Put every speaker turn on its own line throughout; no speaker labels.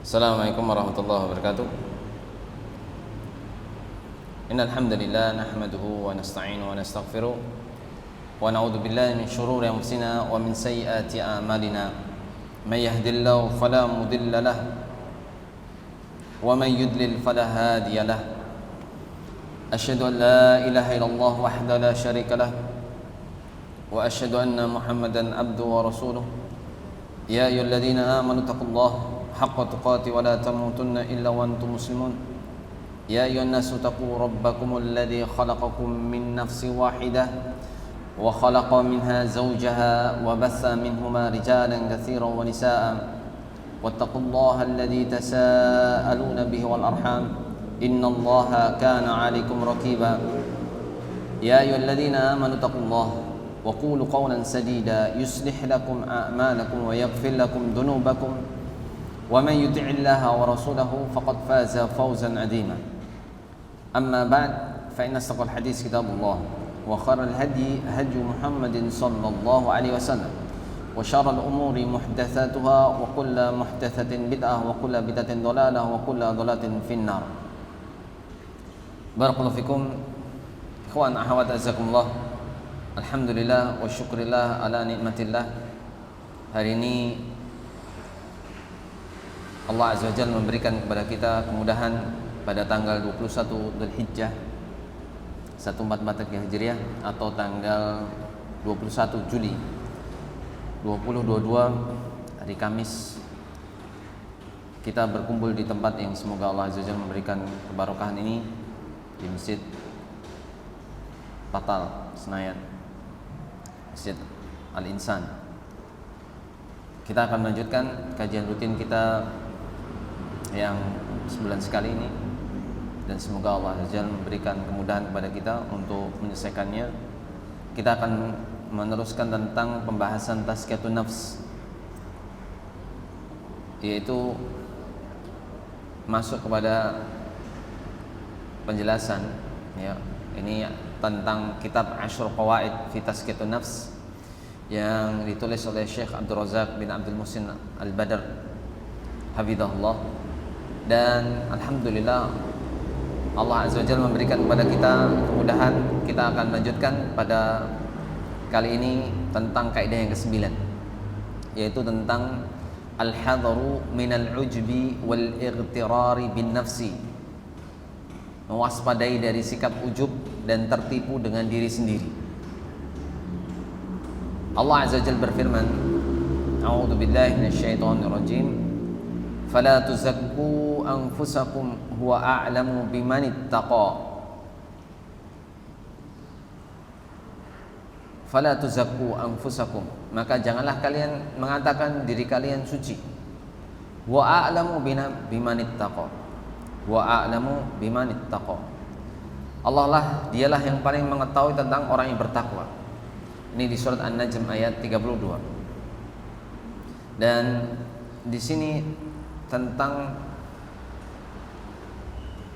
Assalamualaikum warahmatullahi wabarakatuh. Innal hamdalillah nahmaduhu wa nasta'inuhu wa nastaghfiruh wa na'udzu billahi min shururi anfusina wa min sayyiati a'malina. May yahdihillahu fala mudilla lahu wa may yudlil fala hadiya lahu. Asyhadu an la ilaha illallah wahdahu la syarika lahu wa asyhadu anna Muhammadan abduhu wa rasuluh. Ya ayyuhalladzina amanu taqullaha haqqa tuqatih wa la tamutunna illa wa antum muslimun. Ya ayyuhan nasu taqu rabbakumul ladzi khalaqakum min nafsin wahidah wa khalaqa minha zawjaha wa batha minhuma rijalan katsiran wa nisaa. Wattaqullaha alladzi tasaaluna bihi wal arham innallaha kana 'alaikum raqiba. Ya ayyuhalladzina amanu taqullaha wa qulu qawlan sadida yuslih lakum a'malakum wa yaghfir lakum dhunubakum wa man yuti'illaha wa rasulahu faqad faza fawzan 'azima. Amma ba'd, fa inna asdaqal hadits kitabullah wa khairal hadi hadi Muhammadin sallallahu alaihi wasallam wa syarral umuri muhdatsatuha wa kullu muhdatsatin bid'ah wa kullu bid'atin dhalalah wa kullu dhalalatin finnar. Barakallahu fikum ikhwan akhwat azakumullah. Alhamdulillah wa syukrillah ala nikmatillah. Hari ini Allah Azza wa Jalla memberikan kepada kita kemudahan pada tanggal 21 Dzulhijjah 1443 Hijriah atau tanggal 21 Juli 2022 hari Kamis, kita berkumpul di tempat yang semoga Allah Azza wa Jalla memberikan keberkahan ini, di Masjid Patal Senayan, Masjid Al-Insan. Kita akan melanjutkan kajian rutin kita yang sebulan sekali ini, dan semoga Allah Azza memberikan kemudahan kepada kita untuk menyelesaikannya. Kita akan meneruskan tentang pembahasan tazkiyatun nafs, yaitu masuk kepada penjelasan ya, ini tentang kitab Ashrul Qawaid fi Tazkiyatun Nafs yang ditulis oleh Syekh Abdul Razak bin Abdul Muhsin Al-Badr hafizahullah. Dan alhamdulillah Allah Azza wa Jalla memberikan kepada kita kemudahan. Kita akan lanjutkan pada kali ini tentang kaidah yang ke-9, yaitu tentang al-hadharu minal ujbi wal ightirari bin nafsi, mewaspadai dari sikap ujub dan tertipu dengan diri sendiri. Allah Azza wa Jalla berfirman, a'udzu billahi minasyaitonir rajim, fala tuzakku anfusakum huwa a'lamu bimanittaqa. Fala tuzakku anfusakum, maka janganlah kalian mengatakan diri kalian suci. Wa a'lamu bimanittaqa, wa a'lamu bimanittaqa. Allah lah, dialah yang paling mengetahui tentang orang yang bertakwa. Ini di surat An-Najm ayat 32. Dan di sini tentang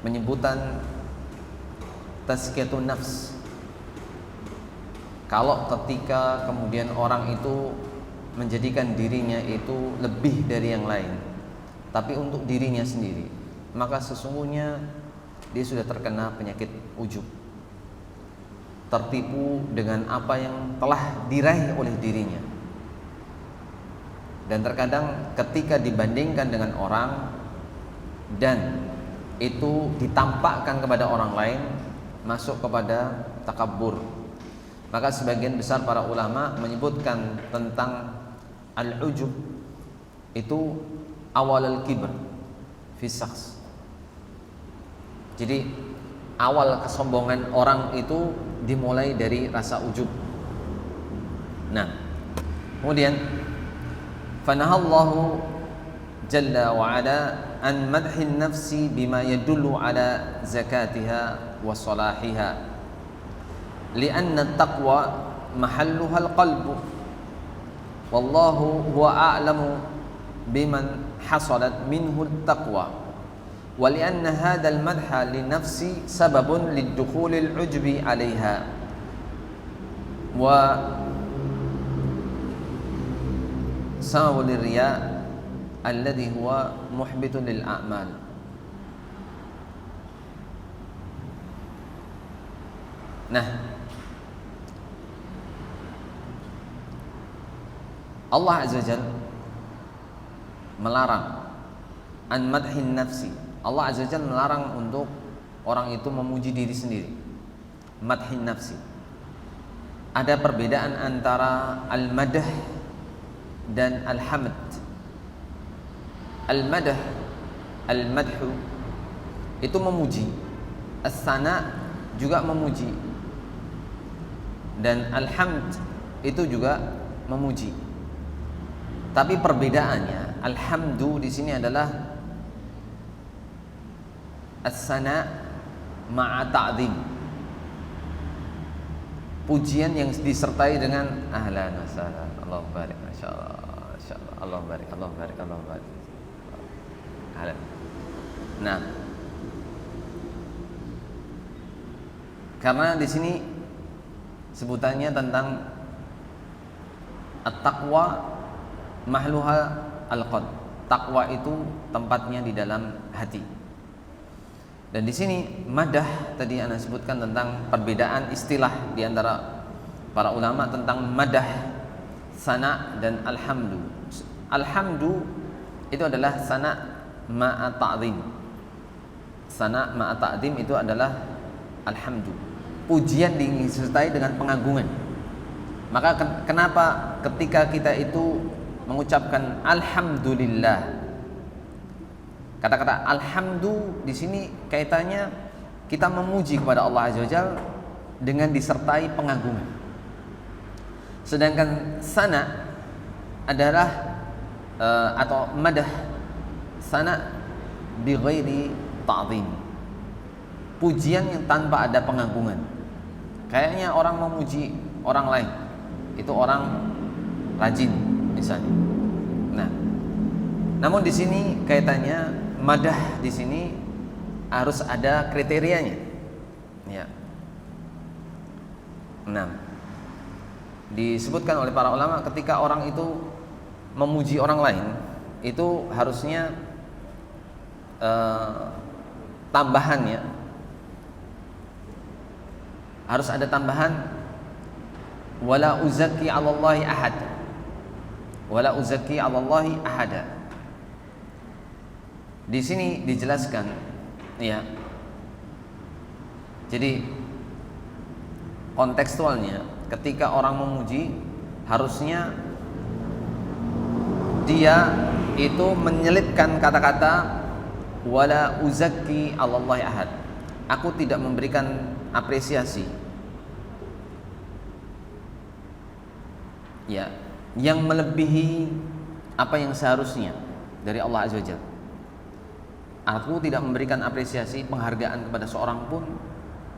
penyebutan tazkiyatun nafs. Kalau ketika kemudian orang itu menjadikan dirinya itu lebih dari yang lain, tapi untuk dirinya sendiri, maka sesungguhnya dia sudah terkena penyakit ujub, tertipu dengan apa yang telah diraih oleh dirinya. Dan terkadang ketika dibandingkan dengan orang dan itu ditampakkan kepada orang lain, masuk kepada takabur. Maka sebagian besar para ulama menyebutkan tentang al-ujub itu awal al-kibr fi syakhs. Jadi awal kesombongan orang itu dimulai dari rasa ujub. Nah, kemudian fanahallahu jalla wa ala an madhin nafsi bima yadullu ala zakatiha wa salahiha, lianna taqwa mahalluha al-qalbu wallahu huwa a'lamu biman hasalat minhu at-taqwa, wa lianna hadha al-madha li nafsi sababun lidukhul al-ujbi 'alayha wa sababul riya alladhi huwa muhbitun lil a'mal. Nah, Allah Azza wa Jalla melarang an madhin nafsi. Allah Azza wa Jalla melarang untuk orang itu memuji diri sendiri. Madhin nafsi. Ada perbedaan antara al-madah dan al-hamd. Al-madah, al-madhu itu memuji. As-sana juga memuji. Dan al-hamd itu juga memuji. Tapi perbedaannya, alhamdu di sini adalah as-sana ma'a ta'zim. Pujian yang disertai dengan ahlan wa sahlan, Allah barik, masyaallah, masyaallah, Allah barik, Allah barik, Allah barik. Ahlan. Nah, karena di sini sebutannya tentang at-taqwa mahluha al-qalb. Takwa itu tempatnya di dalam hati. Dan di sini madah tadi Anda sebutkan tentang perbedaan istilah di antara para ulama tentang madah, sana dan alhamdu. Alhamdu itu adalah sana ma'a ta'zim. Sana ma'a ta'zim itu adalah alhamdu. Pujian disertai dengan pengagungan. Maka kenapa ketika kita itu mengucapkan alhamdulillah, kata-kata alhamdu di sini kaitannya kita memuji kepada Allah Azza wa Jalla dengan disertai pengagungan. Sedangkan sana adalah atau madah, sana bi ghairi ta'zim. Pujian yang tanpa ada pengagungan. Kayaknya orang memuji orang lain, itu orang rajin misalnya. Nah, namun di sini kaitannya madah di sini harus ada kriterianya. Ya. Nah, disebutkan oleh para ulama ketika orang itu memuji orang lain itu harusnya tambahannya harus ada tambahan wala uzaki 'alallahi ahad. Wala uzaki 'alallahi ahada. Di sini dijelaskan ya. Jadi kontekstualnya ketika orang memuji harusnya dia itu menyelipkan kata-kata wala uzaki 'alallahi ahad. Aku tidak memberikan apresiasi ya yang melebihi apa yang seharusnya dari Allah Azza wa Jalla. Aku tidak memberikan apresiasi penghargaan kepada seorang pun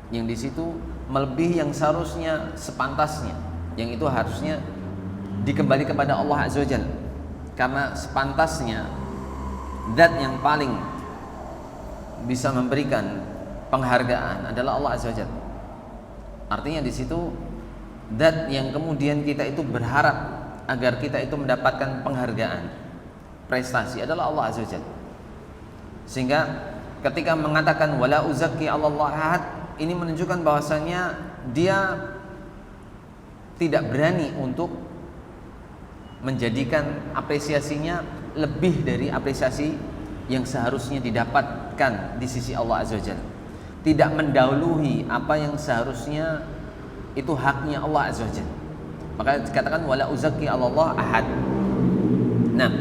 yang di situ melebihi yang seharusnya sepantasnya, yang itu harusnya dikembali kepada Allah Azza wa Jalla. Karena sepantasnya zat yang paling bisa memberikan penghargaan adalah Allah Azza wa Jalla. Artinya di situ zat yang kemudian kita itu berharap agar kita itu mendapatkan penghargaan, prestasi adalah Allah Azza wa Jalla. Sehingga ketika mengatakan wala uzaki 'alallahi ahad, ini menunjukkan bahwasanya dia tidak berani untuk menjadikan apresiasinya lebih dari apresiasi yang seharusnya didapatkan di sisi Allah Azza wa Jalla. Tidak mendahului apa yang seharusnya itu haknya Allah Azza wa Jalla. Maka dikatakan wala uzaki 'alallahi ahad. Nah,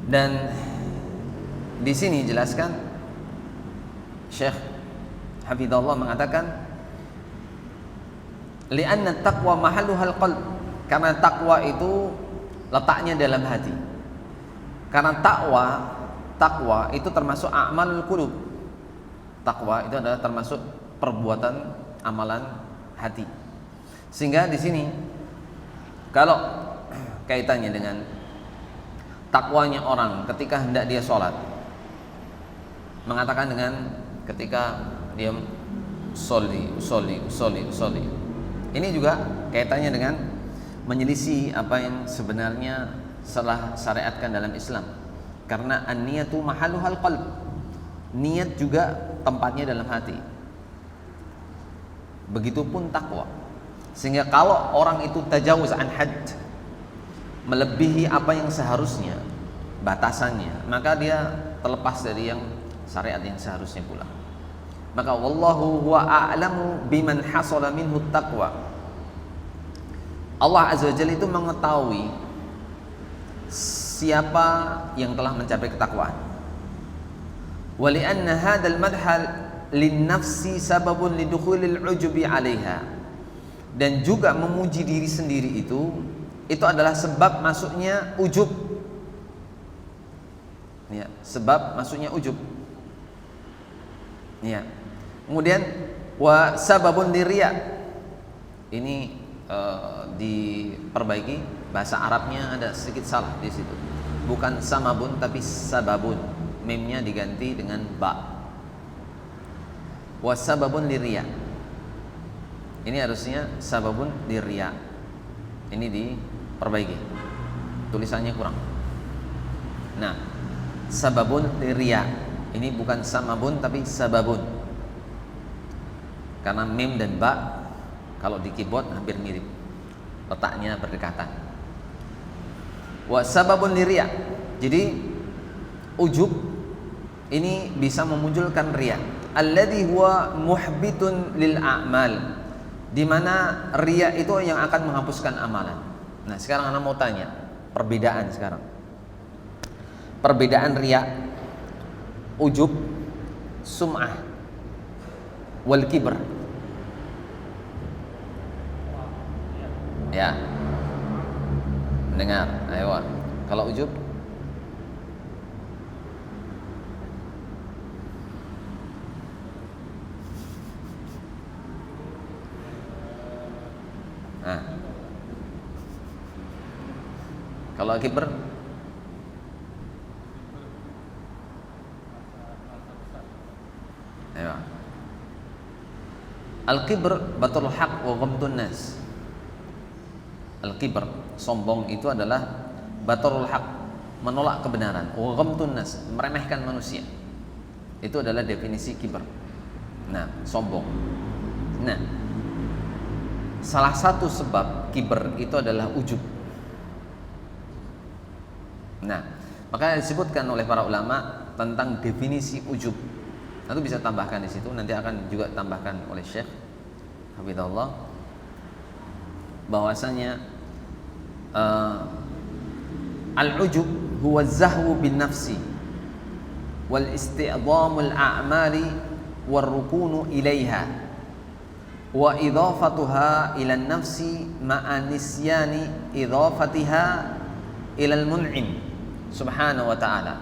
dan di sini jelaskan Syekh Hafizahullah mengatakan li'anna taqwa mahalluhal qalb, karena takwa itu letaknya dalam hati. Karena takwa itu termasuk a'malul qulub. Takwa itu adalah termasuk perbuatan amalan hati. Sehingga di sini kalau kaitannya dengan takwanya orang ketika hendak dia sholat, mengatakan dengan ketika dia usolli. Ini juga kaitannya dengan menyelisih apa yang sebenarnya setelah syariatkan dalam Islam. Karena an-niyatu mahalluhal qalb. Niat juga tempatnya dalam hati. Begitupun takwa. Sehingga kalau orang itu tajawuz an had, melebihi apa yang seharusnya, batasannya, maka dia terlepas dari yang syariat yang seharusnya pula. Maka wallahu huwa a'lamu biman hasala minhu taqwa. Allah Azza wa Jalla itu mengetahui siapa yang telah mencapai ketakwaan. Wa li'anna hadzal madhal lin-nafsi sababun lidukhulil ujubi 'alaiha. Dan juga memuji diri sendiri itu adalah sebab masuknya ujub. Ya, sebab masuknya ujub. Ya. Kemudian wa sababun liriya. Ini diperbaiki, bahasa Arabnya ada sedikit salah di situ. Bukan samabun tapi sababun. Mimnya diganti dengan ba. Wa sababun liriya. Ini harusnya sababun liriya. Ini diperbaiki. Tulisannya kurang. Nah, sababun liriya. Ini bukan samabun tapi sababun. Karena mim dan ba kalau di keyboard hampir mirip, letaknya berdekatan. Wa sababun liriya. Jadi ujub ini bisa memunculkan riya. Alladzi huwa muhbitun lil a'mal. Di mana riya itu yang akan menghapuskan amalan. Nah, sekarang Anda mau tanya, perbedaan sekarang. Perbedaan riya, ujub, sum'ah, wal kibr. Ya. Mendengar. Ayo. Kalau ujub kalau kibr ayo. Al-kibr batul haq wa ghamdun nas. Al-kibr, sombong itu adalah batul haq, menolak kebenaran, wa ghamdun nas, meremehkan manusia. Itu adalah definisi kibr. Nah, sombong. Nah, salah satu sebab kibr itu adalah ujub. Nah, makanya disebutkan oleh para ulama tentang definisi ujub. Nanti bisa tambahkan di situ, nanti akan juga tambahkan oleh Syekh Hafizahullah bahwasanya al-ujub huwa zahwu bin nafsi wal isti'dhamul a'mali war rukunu ilaiha wa idhafatuha ila an-nafsi ma'a nisyani idhafatiha ila al-mun'im subhanahu wa ta'ala.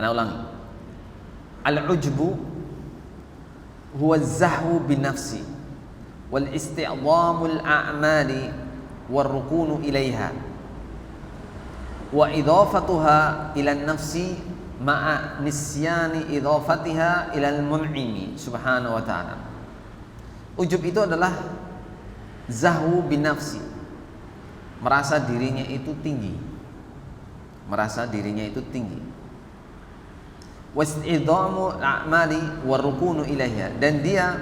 Ana ulangi. Al-ujbu huwa az-zahwu bin nafsi wal isti'dhamul a'mali war rukunu ilaiha wa idhafatuha ila an-nafsi ma'a nisyani idhafatiha ila al-mun'imi subhanahu wa ta'ala. Ujub itu adalah zahwu bin nafsi, merasa dirinya itu tinggi, merasa dirinya itu tinggi. Wastidhamu a'mali warukunu ilaiha, dan dia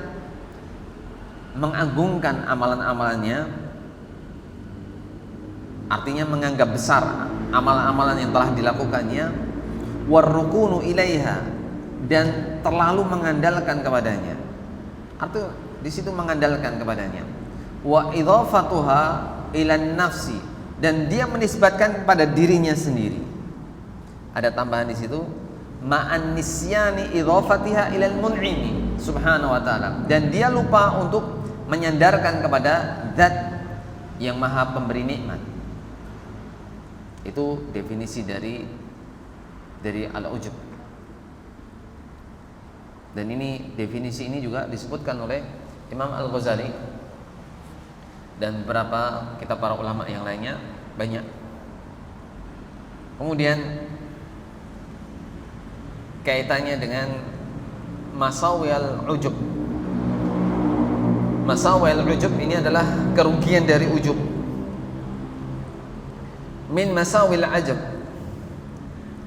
mengagungkan amalan-amalannya, artinya menganggap besar amalan-amalan yang telah dilakukannya, warukunu ilaiha, dan terlalu mengandalkan kepadanya. Artinya di situ mengandalkan kepadanya. Wa idhafatuha ilan nafsi, dan dia menisbatkan pada dirinya sendiri. Ada tambahan di situ, ma'an nisyani idhafatiha ilal mun'imi subhanahu wa ta'ala, dan dia lupa untuk menyandarkan kepada zat yang maha pemberi nikmat. Itu definisi dari al-ujub. Dan ini definisi ini juga disebutkan oleh Imam Al-Ghazali dan beberapa kitab para ulama yang lainnya, banyak. Kemudian kaitannya dengan masawil ujub. Masawil ujub ini adalah kerugian dari ujub. min masawil ajab,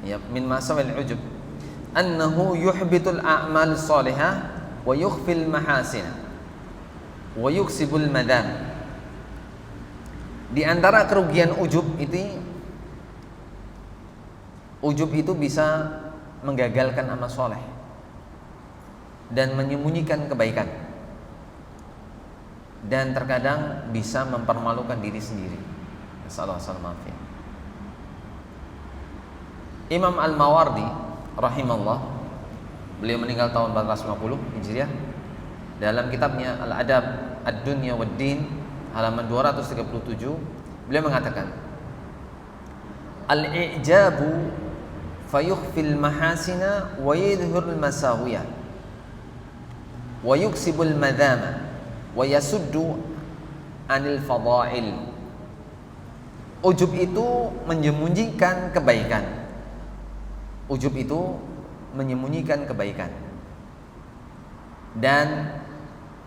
ya, min masawil ujub annahu yuhbitul a'mal salihah wa yukhfil mahasina wa yuksibul madam. Di antara kerugian ujub itu bisa menggagalkan amal soleh dan menyembunyikan kebaikan, dan terkadang bisa mempermalukan diri sendiri. Assalamualaikum. Imam Al-Mawardi rahimahullah, beliau meninggal tahun 450 Hijriah, dalam kitabnya Al-Adab Ad-Dunya Wad-Din halaman 237 beliau mengatakan, al-i'jabu fayukhfil mahasina wa yadhhurul masawiyah wa yuksibul madama wa yasuddu anil fadail. Ujub itu menyembunyikan kebaikan. Ujub itu menyembunyikan kebaikan dan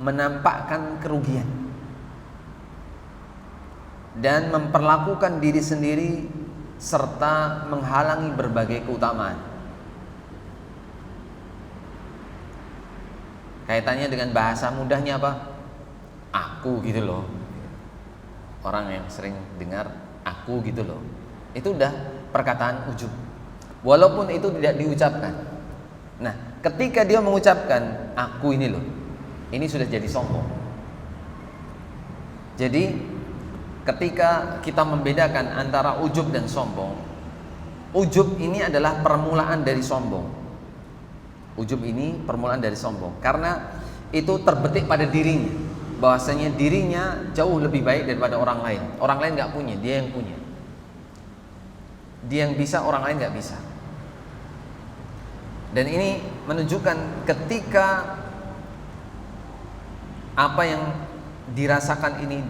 menampakkan kerugian dan memperlakukan diri sendiri serta menghalangi berbagai keutamaan. Kaitannya dengan bahasa mudahnya apa? Aku gitu loh. Orang yang sering dengar aku gitu loh, itu udah perkataan ujub, walaupun itu tidak diucapkan. Nah, ketika dia mengucapkan aku ini loh, ini sudah jadi sombong. Jadi ketika kita membedakan antara ujub dan sombong, ujub ini adalah permulaan dari sombong. Ujub ini permulaan dari sombong karena itu terbetik pada dirinya, bahwasanya dirinya jauh lebih baik daripada orang lain. Orang lain nggak punya, dia yang punya. Dia yang bisa, orang lain nggak bisa. Dan ini menunjukkan ketika apa yang dirasakan ini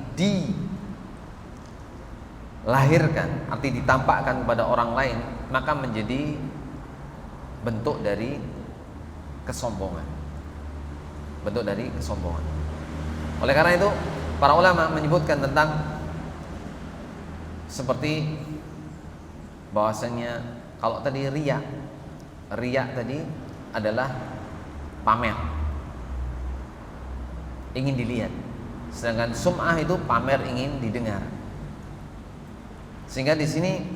dilahirkan, arti ditampakkan kepada orang lain, maka menjadi bentuk dari kesombongan. Bentuk dari kesombongan. Oleh karena itu, para ulama menyebutkan tentang seperti bahwasanya kalau tadi riya tadi adalah pamer, ingin dilihat, sedangkan sum'ah itu pamer, ingin didengar. Sehingga di sini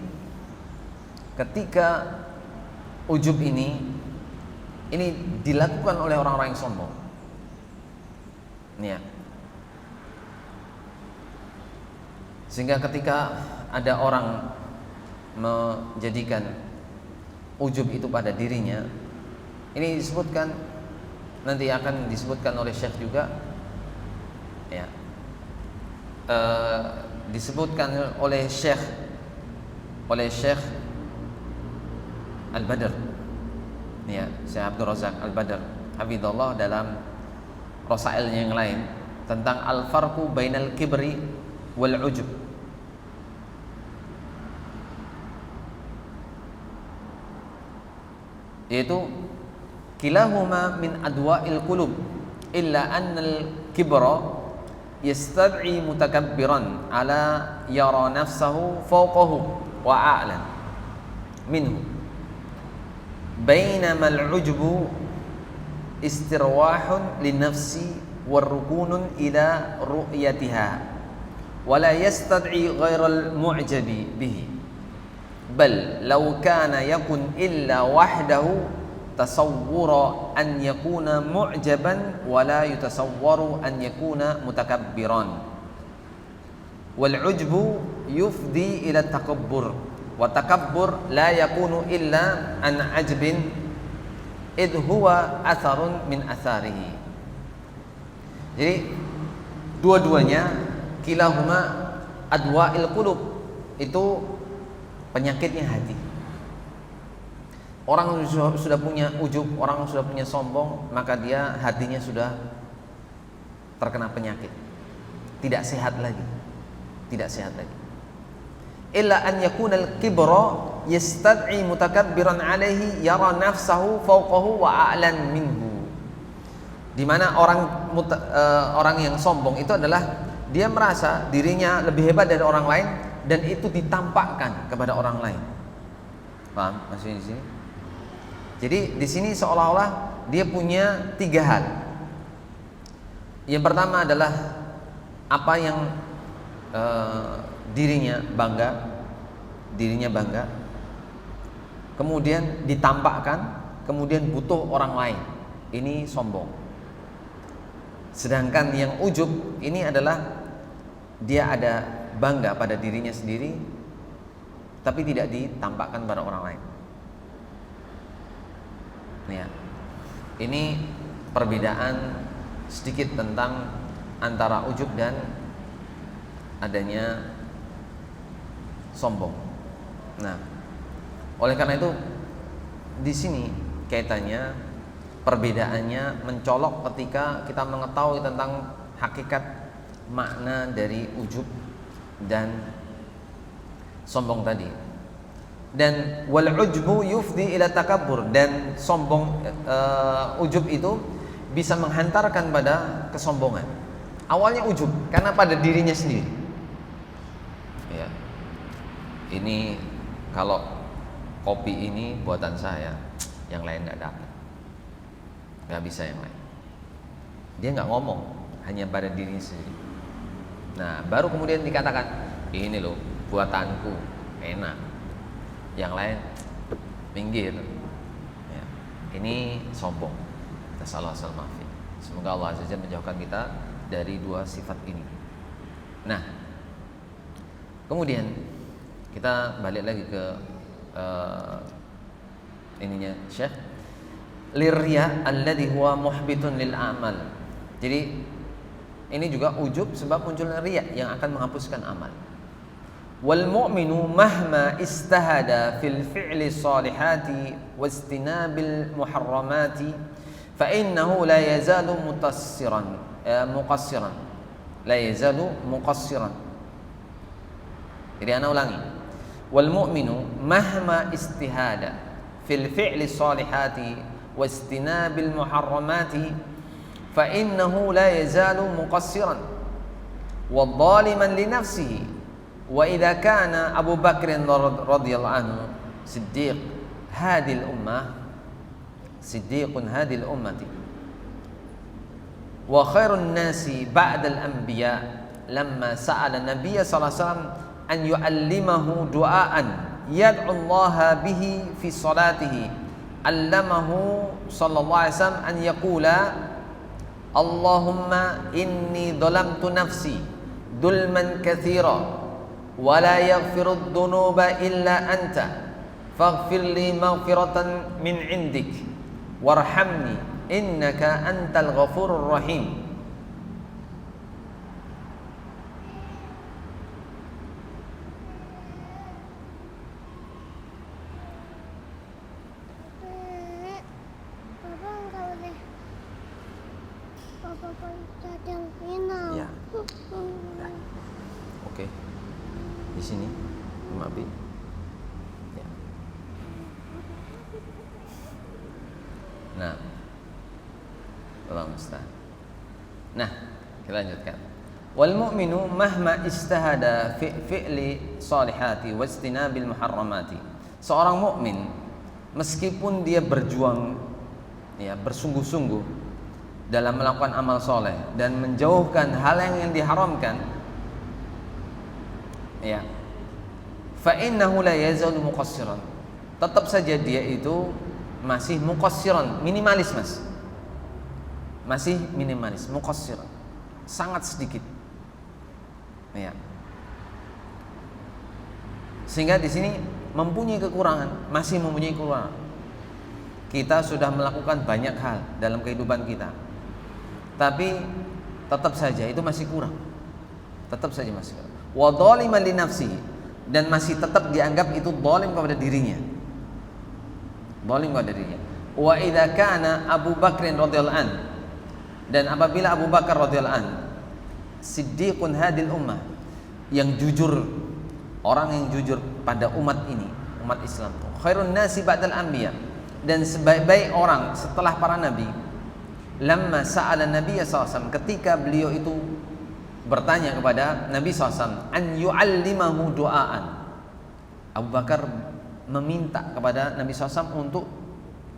ketika ujub ini dilakukan oleh orang-orang yang sombong. Nih ya. Sehingga ketika ada orang menjadikan ujub itu pada dirinya, ini disebutkan, nanti akan disebutkan oleh Syekh juga, ya, disebutkan oleh Syekh Al-Badr, ya, Syekh Abdul Razak Al-Badr hafizallah, dalam rasailnya yang lain tentang al-farqu bainal kibri wal ujub. Yaitu kilahuma min adwa'il qulub illa annal kibra yastad'i mutakabbiran ala yara nafsahu fawqahu wa a'lan minhu, bainama al-ujbu istirwahun linnafsi warrukunun ila ru'yatiha wa la yastad'i ghairal mu'jabi bihi, bal law kana yakun illa wahdahu tasawwura an yakuna mu'jaban wa la yutasawwaru an yakuna mutakabbiran. Wal ujbu yufdi ila takabbur, wa takabbur la yakunu illa an ajbin id huwa atharun min atharihi. Jadi dua-duanya kilahuma adwa'il qulub, itu penyakitnya hati. Orang sudah punya ujub, orang sudah punya sombong, maka dia hatinya sudah terkena penyakit, tidak sehat lagi, tidak sehat lagi. Illa an yakunal kibra yastad'i mutakabbiran alaihi yara nafsahu fawqahu wa a'lan minhu. Di mana orang yang sombong itu adalah dia merasa dirinya lebih hebat dari orang lain, dan itu ditampakkan kepada orang lain. Paham maksudnya di sini? Jadi di sini seolah-olah dia punya 3 hal. Yang pertama adalah apa yang dirinya bangga, kemudian ditampakkan, kemudian butuh orang lain. Ini sombong. Sedangkan yang ujub ini adalah dia ada bangga pada dirinya sendiri, tapi tidak ditampakkan pada orang lain. Ya. Ini perbedaan sedikit tentang antara ujub dan adanya sombong. Nah, oleh karena itu di sini kaitannya perbedaannya mencolok ketika kita mengetahui tentang hakikat makna dari ujub dan sombong tadi. Dan wal ujbu yufdi ila takabbur, dan sombong ujub itu bisa menghantarkan pada kesombongan. Awalnya ujub karena pada dirinya sendiri. Ya. Ini kalau kopi ini buatan saya, yang lain nggak dapat, nggak bisa yang lain. Dia nggak ngomong, hanya pada dirinya sendiri. Nah, baru kemudian dikatakan ini loh buatanku, enak. Yang lain minggir. Ya. Ini sombong. Nasallahu. Semoga Allah Azza wa Jalla menjauhkan kita dari 2 sifat ini. Nah, kemudian kita balik lagi ke ininya Syekh, lirriya alladhi huwa muhbitun lil amal. Jadi ini juga ujub sebab munculnya riya yang akan menghapuskan amal. Wal mu'minu mahma istahada fil fi'li salihati wastinabil muharramati fa innahu la yazalu muqassiran. La yazalu muqassiran. Jadi ana ulangi. Wal mu'minu mahma istihada fil fi'li salihati wastinabil muharramati fa innahu la yazalu muqassiran wa dhaliman li nafsihi. Wa idza kana Abu Bakr radhiyallahu anhu siddiqun hadhihi ummati wa khairun nasi ba'da al-anbiya lamma sa'ala Nabiy sallallahu alaihi wasallam an yu'allimahu du'aan yad'u Allah bihi fi salatihi, allamahu sallallahu alaihi wasallam an yaqula Allahumma inni dhalamtu nafsi dulman katsira wa la yaghfiru dhunuba illa anta faghfir li maghfiratan min 'indik warhamni innaka antal ghafurur rahim. Ya. Oke. Di sini, Mabi. Ya. Nah. Allah musta'an. Nah, kita lanjutkan. Wal mu'minu mahma istahada fi'li salihati wastinabil muharramati. Seorang mukmin meskipun dia berjuang, ya, bersungguh-sungguh dalam melakukan amal soleh dan menjauhkan hal yang diharamkan, ya, fa innahu la yazalu muqassiran. Tetap saja dia itu masih muqassiran, minimalis, Mas. Masih minimalis, muqassiran. Sangat sedikit. Ya. Sehingga di sini mempunyai kekurangan, masih mempunyai kekurangan. Kita sudah melakukan banyak hal dalam kehidupan kita, tapi tetap saja itu masih kurang. Tetap saja masih kurang. Wa dhaliman li nafsihi, dan masih tetap dianggap itu zalim kepada dirinya. Zalim kepada dirinya. Wa idza kana Abu Bakr radhiyallahu an, dan apabila Abu Bakar radhiyallahu an siddiqun hadil ummah, yang jujur, orang yang jujur pada umat ini, umat Islam, khairun nasi ba'dal anbiya, dan sebaik-baik orang setelah para nabi, lamma sa'ala Nabiy sallallahu alaihi wasallam, ketika beliau itu bertanya kepada Nabi SAW an yu'allimahu du'aan. Abu Bakar meminta kepada Nabi SAW untuk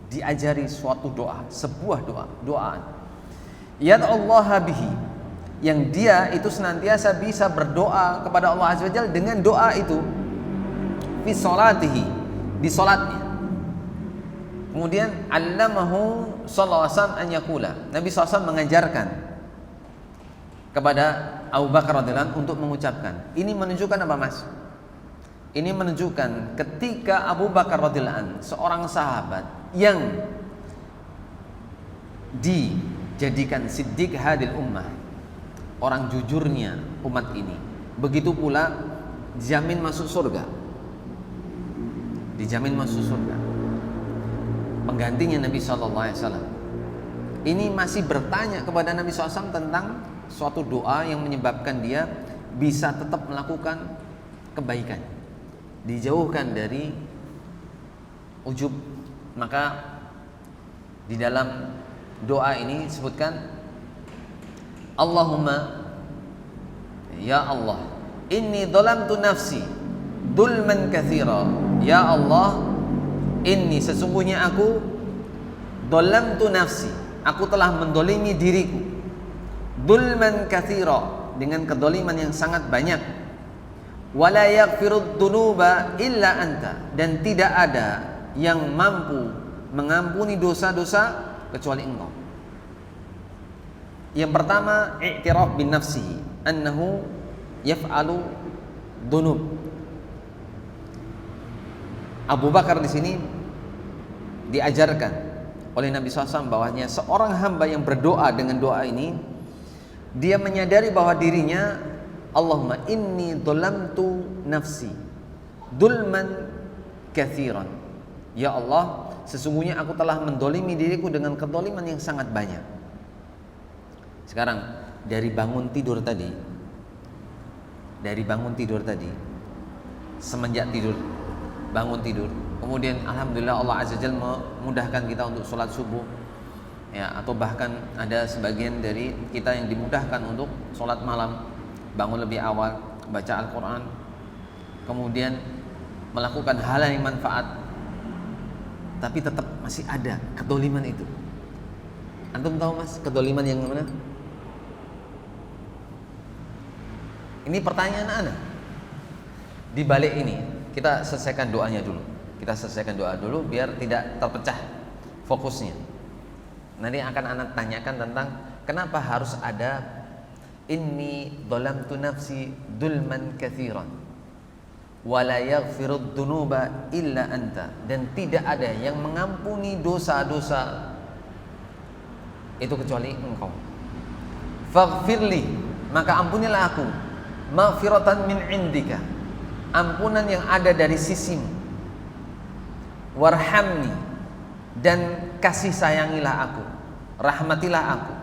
diajari suatu doa, sebuah doaan. Yad'ullaha bihi, yang dia itu senantiasa bisa berdoa kepada Allah Azza wa Jalla dengan doa itu fi sholatihi, di salatnya. Kemudian allamahu sallallahu alaihi wasallam an yaqula, Nabi SAW mengajarkan kepada Abu Bakar radhiyallahu anhu untuk mengucapkan. Ini menunjukkan apa, Mas? Ini menunjukkan ketika Abu Bakar radhiyallahu anhu, seorang sahabat yang dijadikan siddiq hadil ummah, orang jujurnya umat ini, begitu pula dijamin masuk surga. Dijamin masuk surga. Penggantinya Nabi SAW ini masih bertanya kepada Nabi SAW tentang suatu doa yang menyebabkan dia bisa tetap melakukan kebaikan, dijauhkan dari ujub. Maka di dalam doa ini disebutkan, Allahumma, ya Allah, inni dhalamtu nafsi dulman katsira. Ya Allah, inni, sesungguhnya aku, dhalamtu nafsi, aku telah mendolimi diriku, dulman katsira, dengan kedoliman yang sangat banyak. Wala yaghfirud dunuba illa anta, dan tidak ada yang mampu mengampuni dosa-dosa kecuali Engkau. Yang pertama, i'tiraf bin nafsi annahu yaf'alu dunub. Abu Bakar di sini diajarkan oleh Nabi SAW bahwasanya seorang hamba yang berdoa dengan doa ini, dia menyadari bahwa dirinya, Allahumma inni dhalamtu nafsi dulman katsiran. Ya Allah, sesungguhnya aku telah mendolimi diriku dengan kedoliman yang sangat banyak. Sekarang dari bangun tidur tadi, semenjak tidur, bangun tidur, kemudian alhamdulillah Allah Azza Jalla memudahkan kita untuk sholat subuh, ya, atau bahkan ada sebagian dari kita yang dimudahkan untuk sholat malam, bangun lebih awal, baca Al-Quran, kemudian melakukan hal yang manfaat, tapi tetap masih ada kedoliman itu. Antum tahu, Mas, kedoliman yang mana? Ini pertanyaan Anda. Di balik ini kita selesaikan doanya dulu. Kita selesaikan doa dulu biar tidak terpecah fokusnya. Nanti akan Anda tanyakan tentang kenapa harus ada inni dhalamtu nafsi dulman katsiran wa la yaghfirud dunuba illa anta, dan tidak ada yang mengampuni dosa-dosa itu kecuali Engkau. Faghfirli, maka ampunilah aku, maghfiratan min indika, ampunan yang ada dari sisimu. Warhamni, dan kasih sayangilah aku, rahmatilah aku.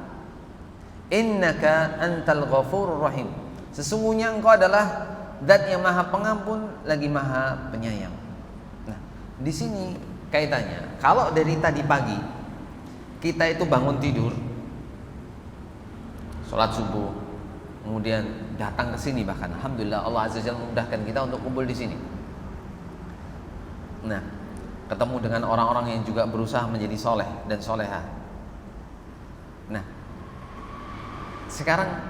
Innaka antal ghafurur rahim, sesungguhnya Engkau adalah Zat yang Maha Pengampun lagi Maha Penyayang. Nah, di sini kaitannya, kalau dari tadi pagi kita itu bangun tidur, sholat subuh, kemudian datang ke sini, bahkan alhamdulillah Allah Azza Jalla memudahkan kita untuk kumpul di sini. Nah, ketemu dengan orang-orang yang juga berusaha menjadi soleh dan soleha. Nah, sekarang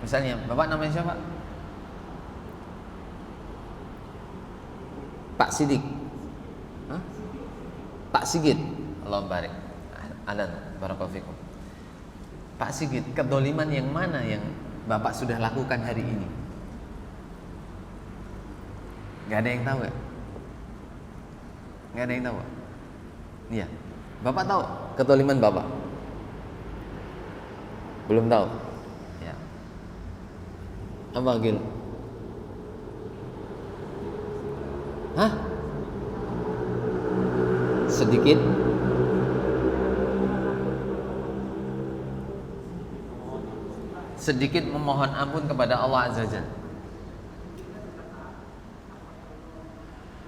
misalnya Bapak namanya siapa? Pak Sidik. Hah? Pak Sigit. Allah barik. Ahlan, barakallahu fikum. Pak Sigit, kedoliman yang mana yang Bapak sudah lakukan hari ini? Gak ada yang tahu ya? Gak ada yang tahu? Iya. Bapak tahu kedoliman Bapak? Belum tahu? Ya. Apa Gil? Hah? Sedikit? Sedikit memohon ampun kepada Allah Azza wa Jalla.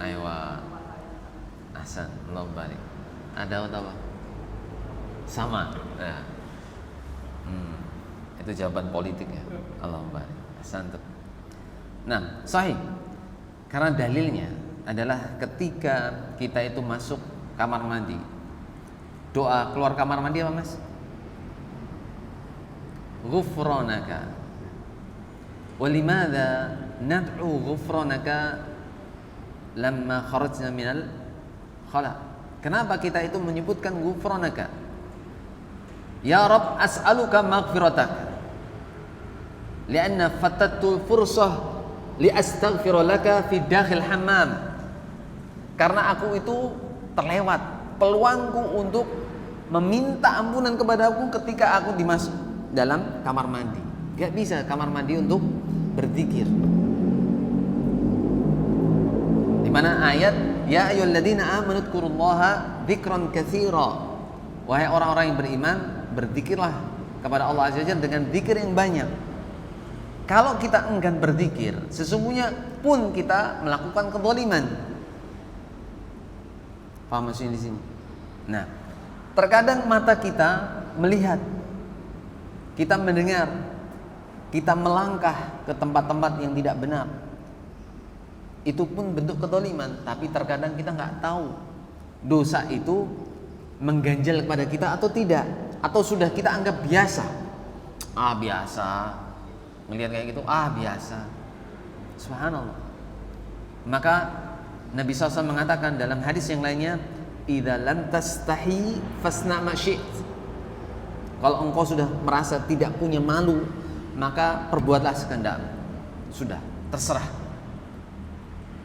Aywa. Ahsan, Allah barik. Ada apa? Sama. Ya. Itu jawaban politik ya. Allahumma barik. Nah, sahih. Karena dalilnya adalah ketika kita itu masuk kamar mandi, doa keluar kamar mandi apa mas? Ghufranaka. Walimada nad'u ghufranaka lamma kharajna minal khala. Kenapa kita itu menyebutkan ghufranaka? Ya Rabb, as'aluka maghfiratak. Lianna fatatul fursah li astaghfira laka fi dakhil hammam. Karena aku itu terlewat peluangku untuk meminta ampunan kepadaku ketika aku dimasuk dalam kamar mandi. Gak bisa kamar mandi untuk berzikir. Di mana ayat ya ayyuhalladzina amanu dzkurullaha dzikran katsira. Wahai orang-orang yang beriman, berzikirlah kepada Allah Azza wa Jalla dengan zikir yang banyak. Kalau kita enggan berzikir, sesungguhnya pun kita melakukan kezaliman. Paham maksudnya di sini? Nah, terkadang mata kita melihat, kita mendengar, kita melangkah ke tempat-tempat yang tidak benar. Itu pun bentuk kezaliman, tapi terkadang kita nggak tahu dosa itu mengganjal kepada kita atau tidak, atau sudah kita anggap biasa. Biasa. Melihat kayak gitu, biasa. Subhanallah. Maka Nabi SAW mengatakan dalam hadis yang lainnya, idza lam tastahi fasna ma syi'th. Kalau engkau sudah merasa tidak punya malu, maka perbuatlah sekehendak. Sudah, terserah.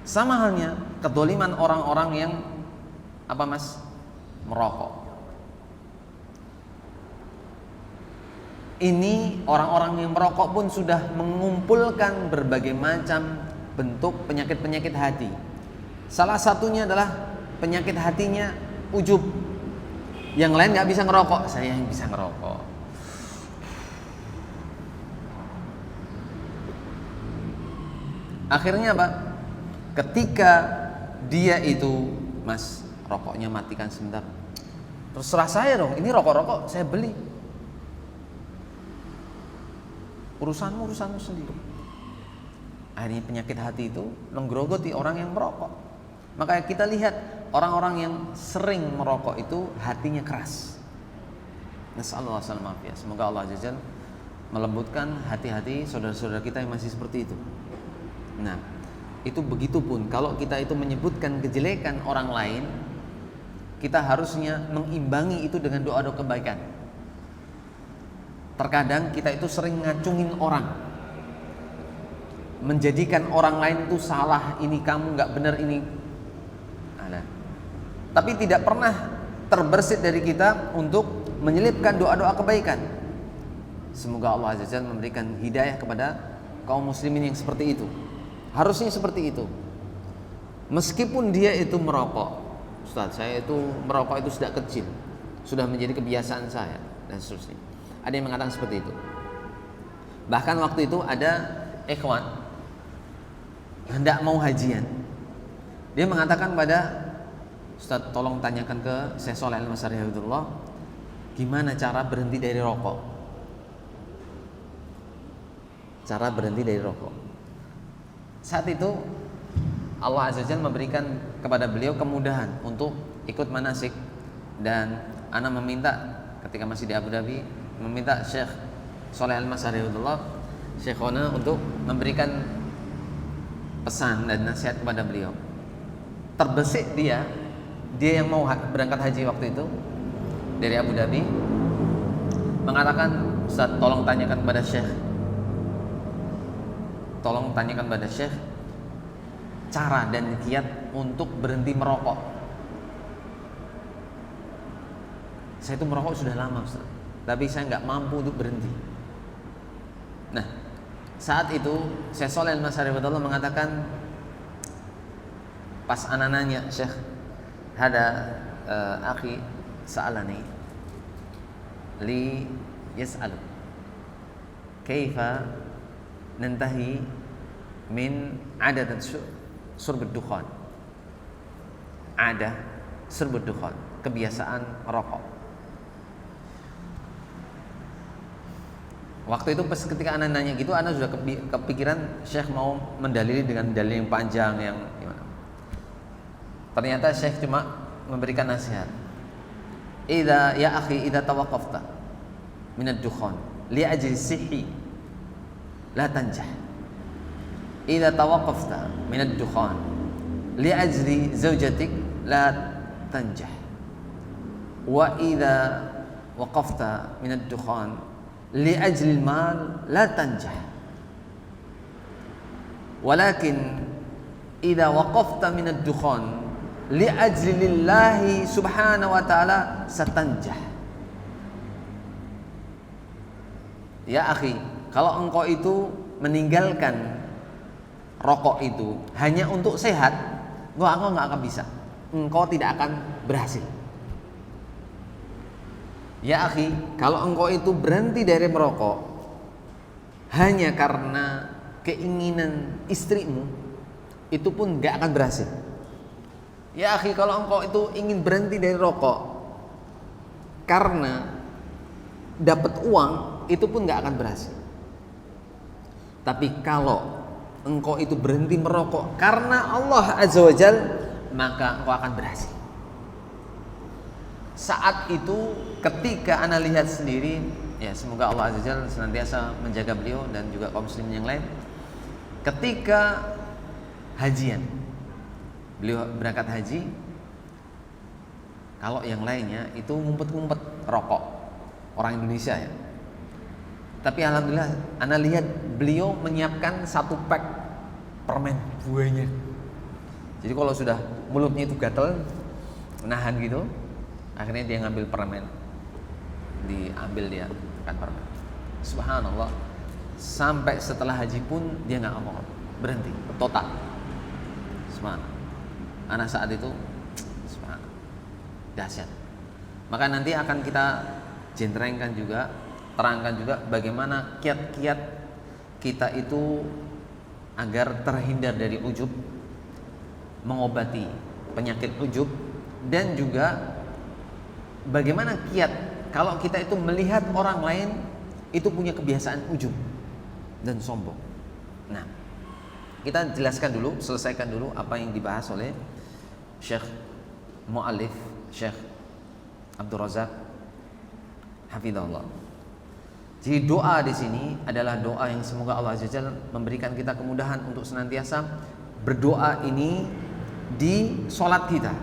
Sama halnya kedzaliman orang-orang yang apa mas? Merokok. Ini orang-orang yang merokok pun sudah mengumpulkan berbagai macam bentuk penyakit-penyakit hati. Salah satunya adalah penyakit hatinya ujub. Yang lain nggak bisa ngerokok, saya yang bisa ngerokok. Akhirnya apa? Ketika dia itu, mas, rokoknya matikan sebentar. Terserah saya dong, ini rokok-rokok saya beli. Urusanmu sendiri. Akhirnya penyakit hati itu menggerogoti orang yang merokok. Maka kita lihat orang-orang yang sering merokok itu hatinya keras. Nasallallahu alaihi wasallam. Semoga Allah Azza Jalla melembutkan hati-hati saudara-saudara kita yang masih seperti itu. Nah, itu begitupun kalau kita itu menyebutkan kejelekan orang lain, kita harusnya mengimbangi itu dengan doa-doa kebaikan. Terkadang kita itu sering ngacungin orang, menjadikan orang lain itu salah, ini kamu nggak benar ini. Nah, tapi tidak pernah terbersit dari kita untuk menyelipkan doa-doa kebaikan. Semoga Allah Azza wa Jalla memberikan hidayah kepada kaum muslimin yang seperti itu. Harusnya seperti itu. Meskipun dia itu merokok, Ustaz, saya itu merokok itu sejak kecil, sudah menjadi kebiasaan saya dan seterusnya. Ada yang mengatakan seperti itu. Bahkan waktu itu ada ikhwan hendak mau hajian. Dia mengatakan pada Ustaz, tolong tanyakan ke Syekh Shalih Al-Masari Hafizahullah, gimana cara berhenti dari rokok? Cara berhenti dari rokok. Saat itu Allah Azza wa Jalla memberikan kepada beliau kemudahan untuk ikut manasik, dan ana meminta ketika masih di Abu Dhabi, meminta Syekh Shalih Al-Masari Hafizahullah, Syekhona, untuk memberikan pesan dan nasihat kepada beliau. Terbesit dia yang mau berangkat haji waktu itu dari Abu Dhabi, mengatakan, Ustaz, tolong tanyakan kepada Syekh, cara dan kiat untuk berhenti merokok. Saya itu merokok sudah lama, Ustaz, tapi saya nggak mampu untuk berhenti. Nah, saat itu Syekh Shalih Al-Masari mengatakan, pas ana nanya, Syekh, hada akhi sa'alani li yas'alu kaifa nantahi min adat surbud dukhan. Ada surbud dukhan, kebiasaan merokok. Waktu itu pas ketika anak nanya gitu, anak sudah kepikiran Syekh mau mendalili dengan dalil yang panjang yang gimana. Ternyata Syekh cuma memberikan nasihat. Ya akhi, idza tawaqqafta min ad-dukhan li ajli sihi la tanjah. Idza tawaqqafta min ad-dukhan li ajli zawjatik la tanjah. Wa idza waqafta min ad-dukhan li ajli al-mal la tanjah. Walakin idza waqafta min ad-dukhan li ajli lillahi subhanahu wa ta'ala satanjah. Ya akhi, kalau engkau itu meninggalkan rokok itu hanya untuk sehat, engkau nggak akan bisa, engkau tidak akan berhasil. Ya akhi, kalau engkau itu berhenti dari merokok hanya karena keinginan istrimu, itu pun gak akan berhasil. Ya akhi, kalau engkau itu ingin berhenti dari rokok karena dapat uang, itu pun gak akan berhasil. Tapi kalau engkau itu berhenti merokok karena Allah Azza wa Jal, maka engkau akan berhasil. Saat itu ketika ana lihat sendiri, ya semoga Allah Azza wa Jalla senantiasa menjaga beliau dan juga kaum muslimin yang lain. Ketika hajian, beliau berangkat haji, kalau yang lainnya itu ngumpet-ngumpet rokok, orang Indonesia ya. Tapi alhamdulillah ana lihat beliau menyiapkan 1 pack permen buahnya. Jadi kalau sudah mulutnya itu gatel, menahan gitu, akhirnya dia ngambil permen, diambil dia kan permen. Subhanallah, sampai setelah haji pun dia nggak ngomong, berhenti total. Subhanallah, anak saat itu subhanallah dahsyat. Maka nanti akan kita jentrengkan juga, terangkan juga bagaimana kiat-kiat kita itu agar terhindar dari ujub, mengobati penyakit ujub, dan juga bagaimana kiat kalau kita itu melihat orang lain itu punya kebiasaan ujub dan sombong. Nah, kita jelaskan dulu, selesaikan dulu apa yang dibahas oleh Syekh Mu'allif, Syekh Abdul Razak hafizahullah. Jadi doa di sini adalah doa yang semoga Allah Azza wa Jalla memberikan kita kemudahan untuk senantiasa berdoa ini di salat kita.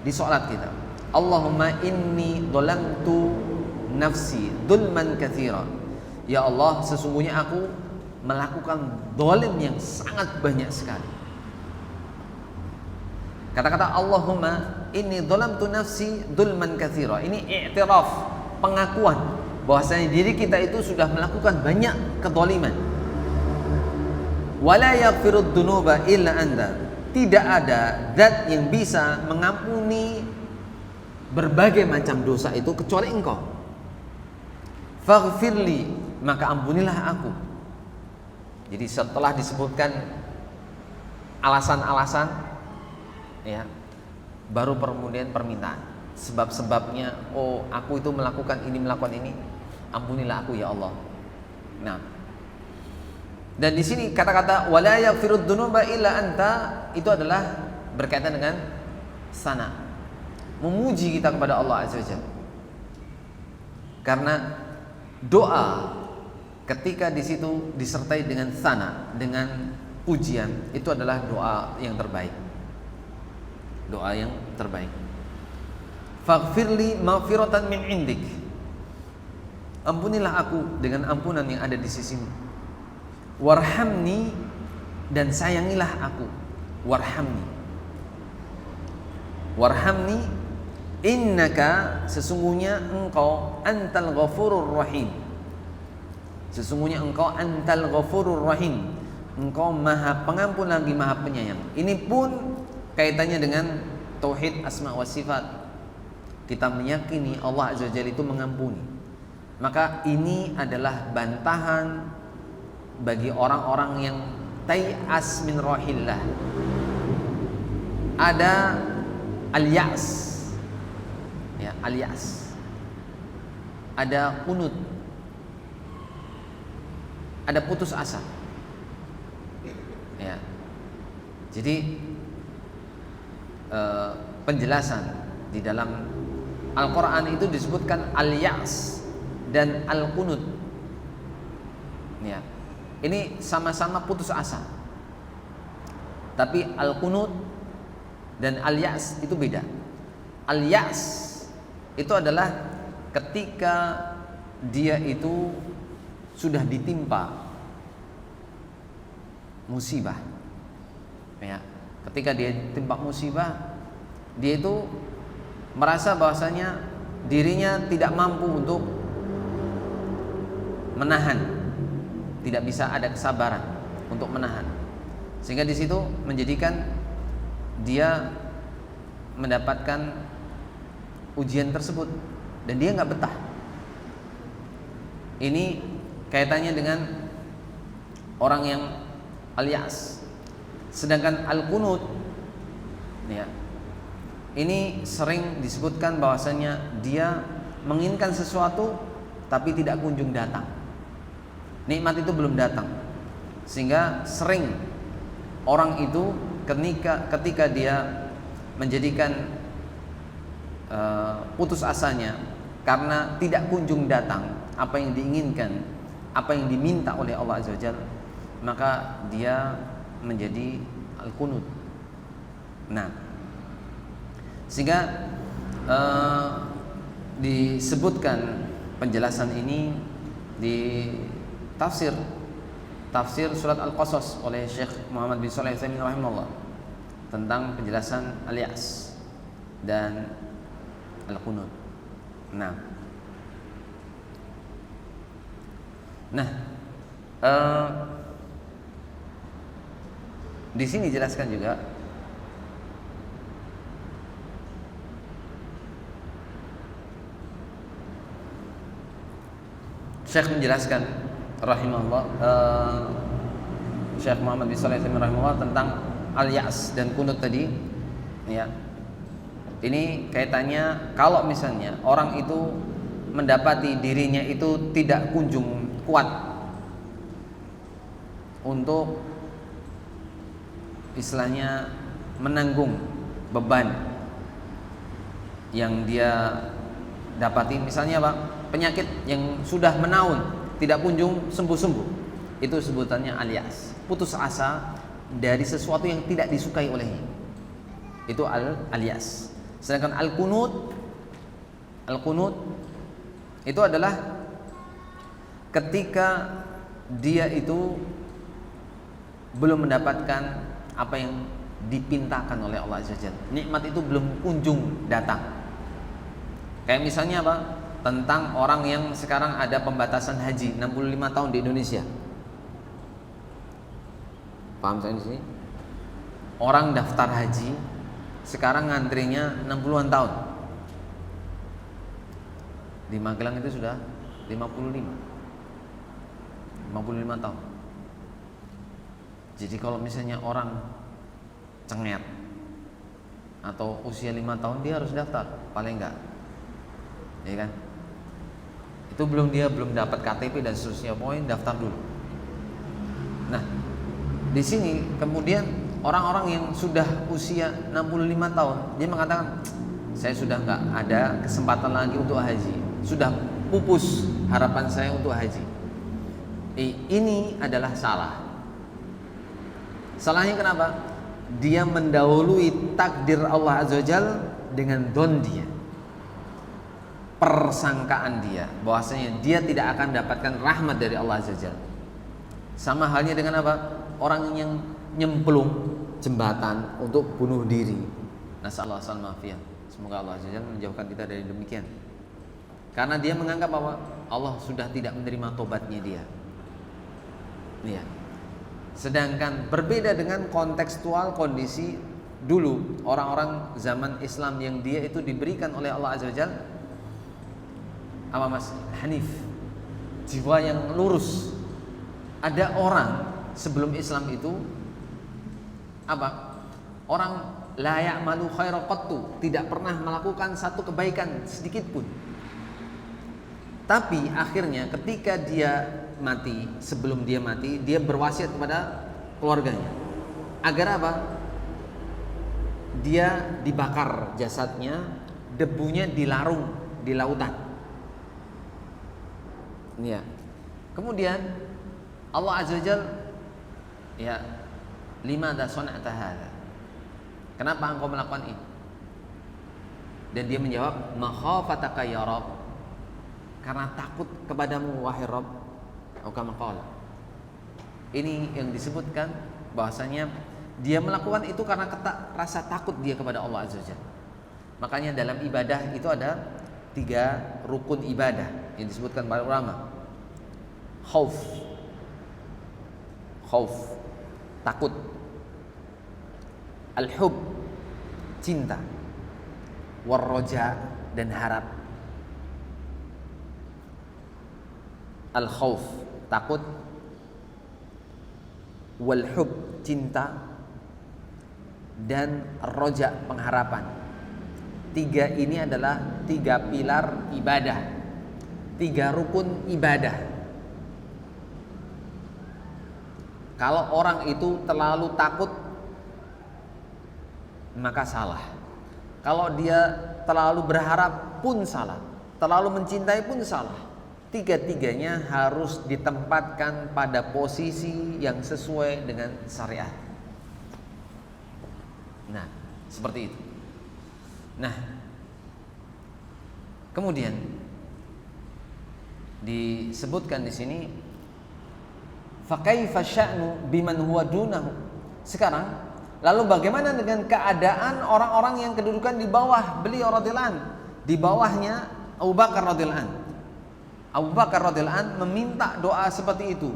Di salat kita. Allahumma inni dhalamtu nafsi dzulman katsira. Ya Allah, sesungguhnya aku melakukan zalim yang sangat banyak sekali. Kata-kata Allahumma inni dhalamtu nafsi dzulman katsira, ini i'tiraf, pengakuan bahwasanya diri kita itu sudah melakukan banyak kezaliman. Wala yaghfirud dzunuba illa anta. Tidak ada zat yang bisa mengampuni berbagai macam dosa itu kecuali engkau. Faghfirli, maka ampunilah aku. Jadi setelah disebutkan alasan-alasan, ya, baru kemudian permintaan, sebab-sebabnya. Oh, aku itu melakukan ini, ampunilah aku ya Allah. Nah, dan di sini kata-kata wala yaghfirud dzunuba illa anta itu adalah berkaitan dengan sana, memuji kita kepada Allah Azza wa Jalla. Karena doa ketika di situ disertai dengan sana, dengan pujian, itu adalah doa yang terbaik. Doa yang terbaik. Faghfirli maghfiratan min indik. Ampunilah aku dengan ampunan yang ada di sisimu. Warhamni, dan sayangilah aku. Warhamni innaka, sesungguhnya engkau antal ghafurur rahim. Sesungguhnya engkau antal ghafurur rahim. Engkau maha pengampun lagi maha penyayang. Ini pun kaitannya dengan tauhid asma wa sifat. Kita meyakini Allah Azza wa Jalla itu mengampuni. Maka ini adalah bantahan bagi orang-orang yang tai'as min rahillah. Ada al-ya's, ya, al-ya's. Ada qunut. ada putus asa. Ya. Jadi penjelasan di dalam Al-Quran itu disebutkan al-ya's dan al-qunut. Ya. Ini sama-sama putus asa. Tapi al-qunut dan al-ya's itu beda. Al-ya's itu adalah ketika dia itu sudah ditimpa musibah. Ya. Ketika dia ditimpa musibah, dia itu merasa bahwasanya dirinya tidak mampu untuk menahan, tidak bisa ada kesabaran untuk menahan, sehingga di situ menjadikan dia mendapatkan ujian tersebut dan dia nggak betah. Ini kaitannya dengan orang yang al-ya's. Sedangkan al-qunut, ya, ini sering disebutkan bahwasanya dia menginginkan sesuatu tapi tidak kunjung datang. Nikmat itu belum datang, sehingga sering orang itu ketika dia menjadikan putus asanya karena tidak kunjung datang apa yang diinginkan, apa yang diminta oleh Allah Azza wa Jalla, maka dia menjadi al-qunut. Nah, sehingga disebutkan penjelasan ini di tafsir surat Al-Qasas oleh Syekh Muhammad bin Shalih Al-Utsaimin rahimahullah tentang penjelasan al-ya's dan al-qunut. Nah, di sini jelaskan juga Syekh menjelaskan rahimahullah, Syekh Muhammad bin Shalih Al-Utsaimin rahimahullah tentang al-ya's dan qunut tadi, ya. Ini kaitannya kalau misalnya orang itu mendapati dirinya itu tidak kunjung kuat untuk istilahnya menanggung beban yang dia dapati, misalnya Pak, penyakit yang sudah menaun tidak kunjung sembuh-sembuh, itu sebutannya al-ya's, putus asa dari sesuatu yang tidak disukai olehnya, itu al-ya's. Sedangkan al-qunut itu adalah ketika dia itu belum mendapatkan apa yang dipintakan oleh Allah Azza wa Jalla, nikmat itu belum kunjung datang. Kayak misalnya apa? Tentang orang yang sekarang ada pembatasan haji 65 tahun di Indonesia. Paham saya di sini? Orang daftar haji sekarang ngantrinya 60-an tahun. Di Magelang itu sudah 55 tahun. Jadi kalau misalnya orang cenget atau usia 5 tahun, dia harus daftar paling enggak, ya kan? Itu dia belum dapat KTP dan seterusnya, pokoknya daftar dulu. Nah, di sini kemudian orang-orang yang sudah usia 65 tahun, dia mengatakan, saya sudah enggak ada kesempatan lagi untuk haji, sudah pupus harapan saya untuk haji. Ini adalah salah. Salahnya kenapa? Dia mendahului takdir Allah Azza wa Jalla dengan don dia, persangkaan dia bahwasanya dia tidak akan mendapatkan rahmat dari Allah Azza wa Jalla. Sama halnya dengan apa? Orang yang nyemplung jembatan untuk bunuh diri. Nasallahu alaihi. Semoga Allah Azza wa Jalla menjauhkan kita dari demikian. Karena dia menganggap bahwa Allah sudah tidak menerima tobatnya dia. Ya. Sedangkan berbeda dengan kontekstual kondisi dulu orang-orang zaman Islam yang dia itu diberikan oleh Allah Azza wa Jalla apa Mas? Hanif, jiwa yang lurus. Ada orang sebelum Islam itu apa? Orang la ya'malu khairan qattu, tidak pernah melakukan satu kebaikan sedikit pun. Tapi akhirnya ketika dia mati, sebelum dia mati, dia berwasiat kepada keluarganya. Agar apa? Dia dibakar jasadnya, debunya dilarung di lautan. Ya. Kemudian Allah Azza wa Jalla, ya, limadza sana'ta hadza? Kenapa engkau melakukan ini? Dan dia menjawab, makhafataka ya Rabb, karena takut kepadamu wahai Rabb. Atau kama qala. Ini yang disebutkan bahwasanya dia melakukan itu karena rasa takut dia kepada Allah Azza wa Jalla. Makanya dalam ibadah itu ada 3 rukun ibadah yang disebutkan para ulama. Khauf, takut. Al-hub, cinta. War-roja, dan harap. Al-khauf, takut. Wal-hub, cinta. Dan roja, pengharapan. 3 ini adalah 3 pilar ibadah, 3 rukun ibadah. Kalau orang itu terlalu takut, maka salah. Kalau dia terlalu berharap pun salah, terlalu mencintai pun salah. 3-tiganya harus ditempatkan pada posisi yang sesuai dengan syariat. Nah, seperti itu. Nah, kemudian disebutkan di sini, fa kaifa sya'nu biman huwa dunahu. Sekarang, lalu bagaimana dengan keadaan orang-orang yang kedudukan di bawah beliau radhiyallahu an, di bawahnya Abu Bakar radhiyallahu an? Abu Bakar radhiyallahu an meminta doa seperti itu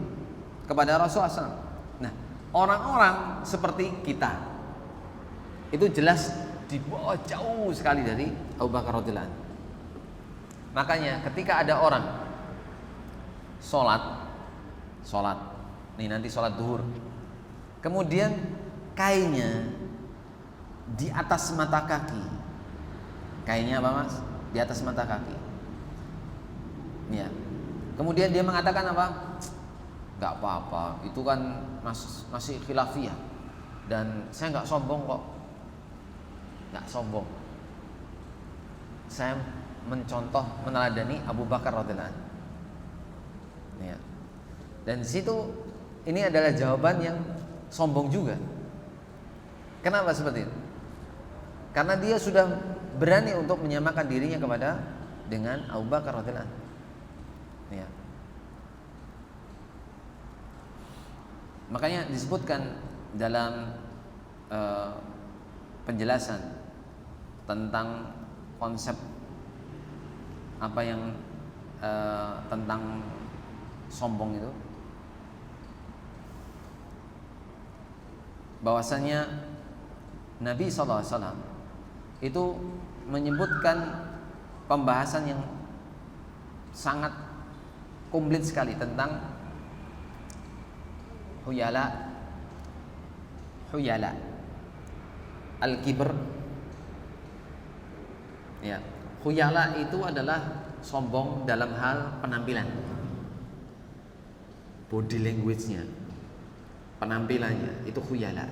kepada Rasulullah SAW. Nah, orang-orang seperti kita itu jelas di bawah jauh sekali dari Abu Bakar radhiyallahu an. Makanya ketika ada orang sholat, nih nanti sholat duhur, kemudian kainnya di atas mata kaki. Kainnya apa mas? Di atas mata kaki. Ya. Kemudian dia mengatakan apa? Gak apa-apa, itu kan masih khilafiyah, dan saya gak sombong kok. Gak sombong. Saya mencontoh, meneladani Abu Bakar radhiyallahu anhu. Ya. Dan di situ ini adalah jawaban yang sombong juga. Kenapa seperti itu? Karena dia sudah berani untuk menyamakan dirinya dengan Abu Bakar radhiyallahu anhu. Ya. Makanya disebutkan dalam penjelasan tentang konsep apa yang tentang sombong itu, bahwasanya Nabi SAW itu menyebutkan pembahasan yang sangat komplit sekali tentang huyala, al-kibr. Ya, khuyala itu adalah sombong dalam hal penampilan, body language-nya, penampilannya itu khuyala.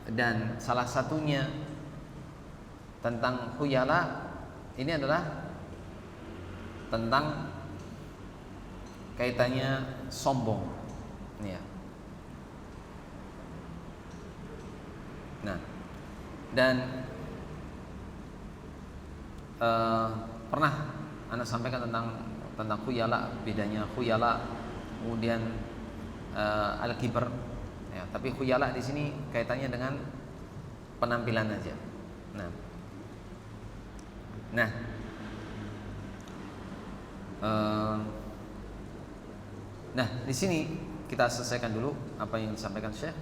Dan salah satunya tentang khuyala ini adalah tentang kaitannya sombong. Ya. Nah, dan pernah Anda sampaikan tentang khuyala, bedanya khuyala kemudian al-kibr. Ya, tapi khuyala di sini kaitannya dengan penampilan aja. Nah, di sini kita selesaikan dulu apa yang disampaikan Syekh.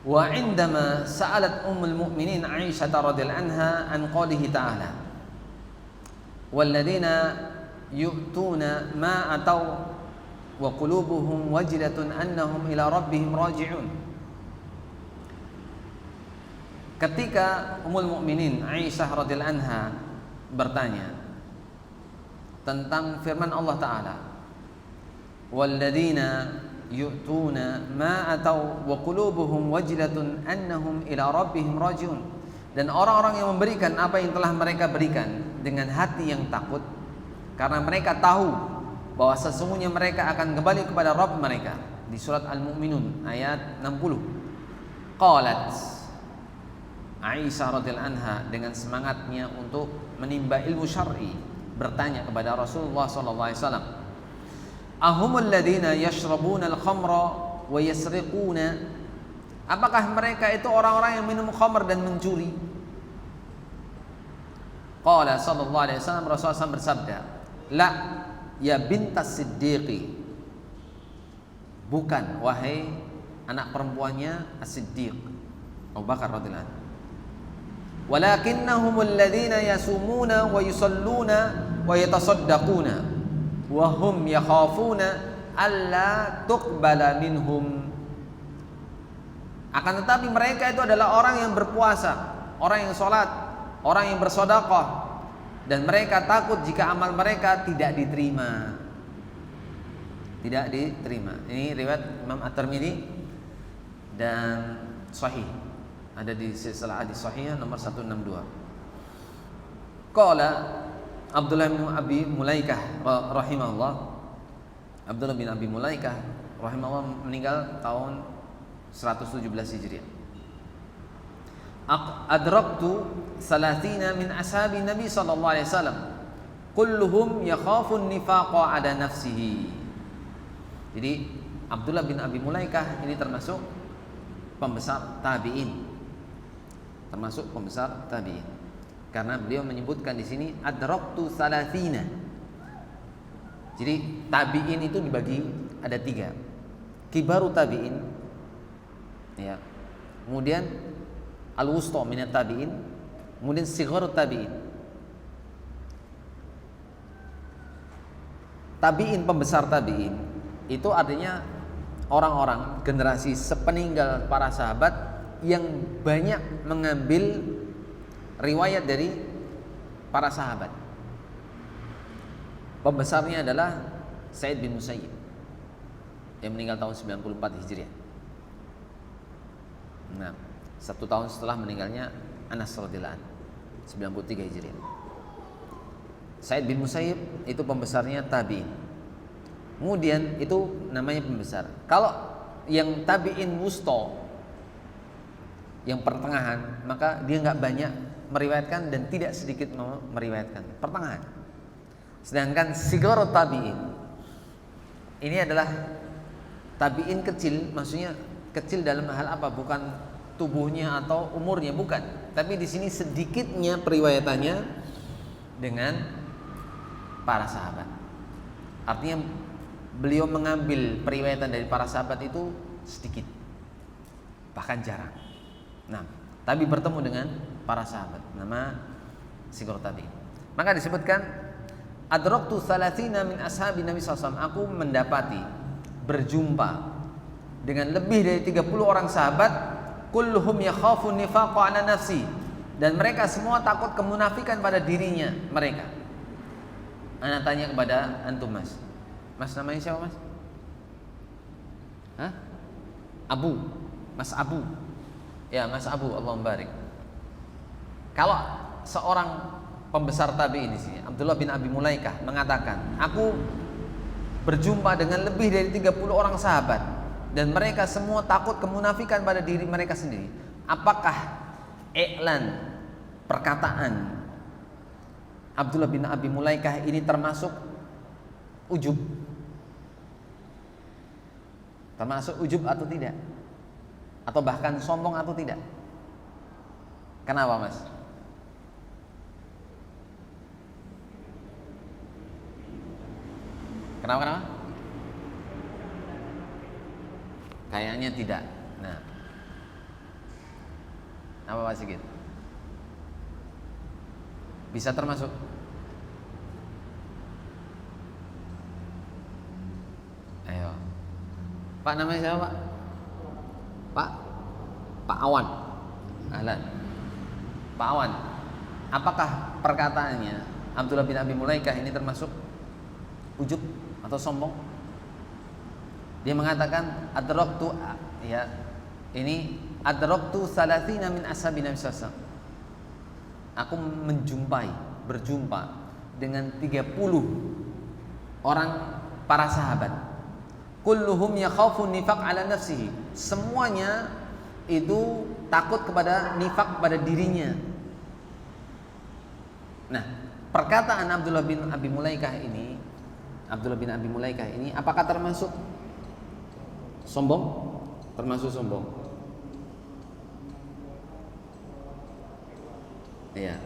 Wa indama sa'alat ummul mu'minin Aisyah radhiyallahu anha an qoulihi ta'ala walladzina yu'tuna ma atau wa qulubuhum wajilatun annahum ila rabbihim raji'un. Ketika ummul mu'minin Aisyah radhiyallahu anha bertanya tentang firman Allah Ta'ala, walladzina yu'tuna ma atau wa qulubuhum wajilatun annahum ila rabbihim rajiun. Dan orang-orang yang memberikan apa yang telah mereka berikan dengan hati yang takut, karena mereka tahu bahwa sesungguhnya mereka akan kembali kepada Rabb mereka. Di surat Al-Mu'minun ayat 60. Qalat Aisyah radhiyallahu anha dengan semangatnya untuk menimba ilmu syar'i bertanya kepada Rasulullah sallallahu alaihi wasallam, ahumul ladzina yashrabuna al-khamra wa yasriquna, apakah mereka itu orang-orang yang minum khamr dan mencuri? Qala sallallahu alaihi wasallam, Rasulullah SAW bersabda, la ya bintas siddiqi, bukan wahai anak perempuannya as-siddiq Abu Bakar radhiyallahu anhu, walakinnahumul ladzina yasumuna wa yusalluna wa yatasaddaquna wa hum yakhafuna alla tuqbala minhum. Akan tetapi mereka itu adalah orang yang berpuasa, orang yang sholat, orang yang bersedekah, dan mereka takut jika amal mereka tidak diterima. Tidak diterima. Ini riwayat Imam At-Tirmidzi dan sahih. Ada di silsilah hadis sahih nomor 162. Qala Abdullah bin Abi Mulaikah rahimahullah. Abdullah bin Abi Mulaikah rahimahullah meninggal tahun 117 Hijriah. Adraktu salatina min ashabi Nabi sallallahu alaihi wasallam kulluhum yakhafun nifaqa ada nafsihi. Jadi Abdullah bin Abi Mulaikah ini termasuk pembesar tabi'in. Termasuk pembesar tabi'in. Karena beliau menyebutkan di sini adraktu salatina. Jadi tabi'in itu dibagi ada 3. Kibaru tabi'in, ya. Kemudian al-wusta minat tabi'in, kemudian sigharu tabi'in. Tabi'in, pembesar tabi'in, itu artinya orang-orang generasi sepeninggal para sahabat yang banyak mengambil riwayat dari para sahabat. Pembesarnya adalah Sa'id bin Musayyib yang meninggal tahun 94 Hijriah. Nah, 1 tahun setelah meninggalnya Anas radhiyallahu anhu, 93 Hijriah. Sa'id bin Musayyib itu pembesarnya tabi'in. Kemudian itu namanya pembesar. Kalau yang tabi'in wusta, yang pertengahan, maka dia nggak banyak meriwayatkan dan tidak sedikit meriwayatkan, pertengahan. Sedangkan sigar tabi'in ini adalah tabi'in kecil, maksudnya kecil dalam hal apa? Bukan tubuhnya atau umurnya, bukan. Tapi di sini sedikitnya periwayatannya dengan para sahabat. Artinya beliau mengambil periwayatan dari para sahabat itu sedikit, bahkan jarang. Nah, tapi bertemu dengan para sahabat, nama sigar tabi'in. Maka disebutkan adraktu salatina min ashabi Nabi SAW, aku mendapati, berjumpa dengan lebih dari 30 orang sahabat, kulluhum yakhafun nifaqa ala nafsi, dan mereka semua takut kemunafikan pada dirinya mereka. Ana tanya kepada antum, Mas. Mas namanya siapa, Mas? Hah? Abu. Mas Abu. Ya, Mas Abu, Allahumma barik. Kalau seorang pembesar tabi'in di sini, Abdullah bin Abi Mulaikah mengatakan, aku berjumpa dengan lebih dari 30 orang sahabat dan mereka semua takut kemunafikan pada diri mereka sendiri. Apakah iklan, perkataan Abdullah bin Abi Mulaikah ini termasuk ujub? Termasuk ujub atau tidak? Atau bahkan sombong atau tidak? Kenapa, Mas? Kenapa? Kayaknya tidak. Nah, apa Pak Sigit? Bisa termasuk? Ayo, Pak, namanya siapa, Pak? Pak Awan. Ahlan. Pak Awan, apakah perkataannya Abdullah bin Abi Mulaikah ini termasuk ujub atau sombong? Dia mengatakan adraktu, ya, ini adraktu salatina min ashabi Nabi sallallahu alaihi wasallam. Aku berjumpa dengan 30 orang para sahabat. Kulluhum yakhafun nifaq ala nafsihi. Semuanya itu takut kepada nifaq pada dirinya. Nah, perkataan Abdullah bin Abi Mulaikah ini apakah termasuk sombong? Termasuk sombong. Iya.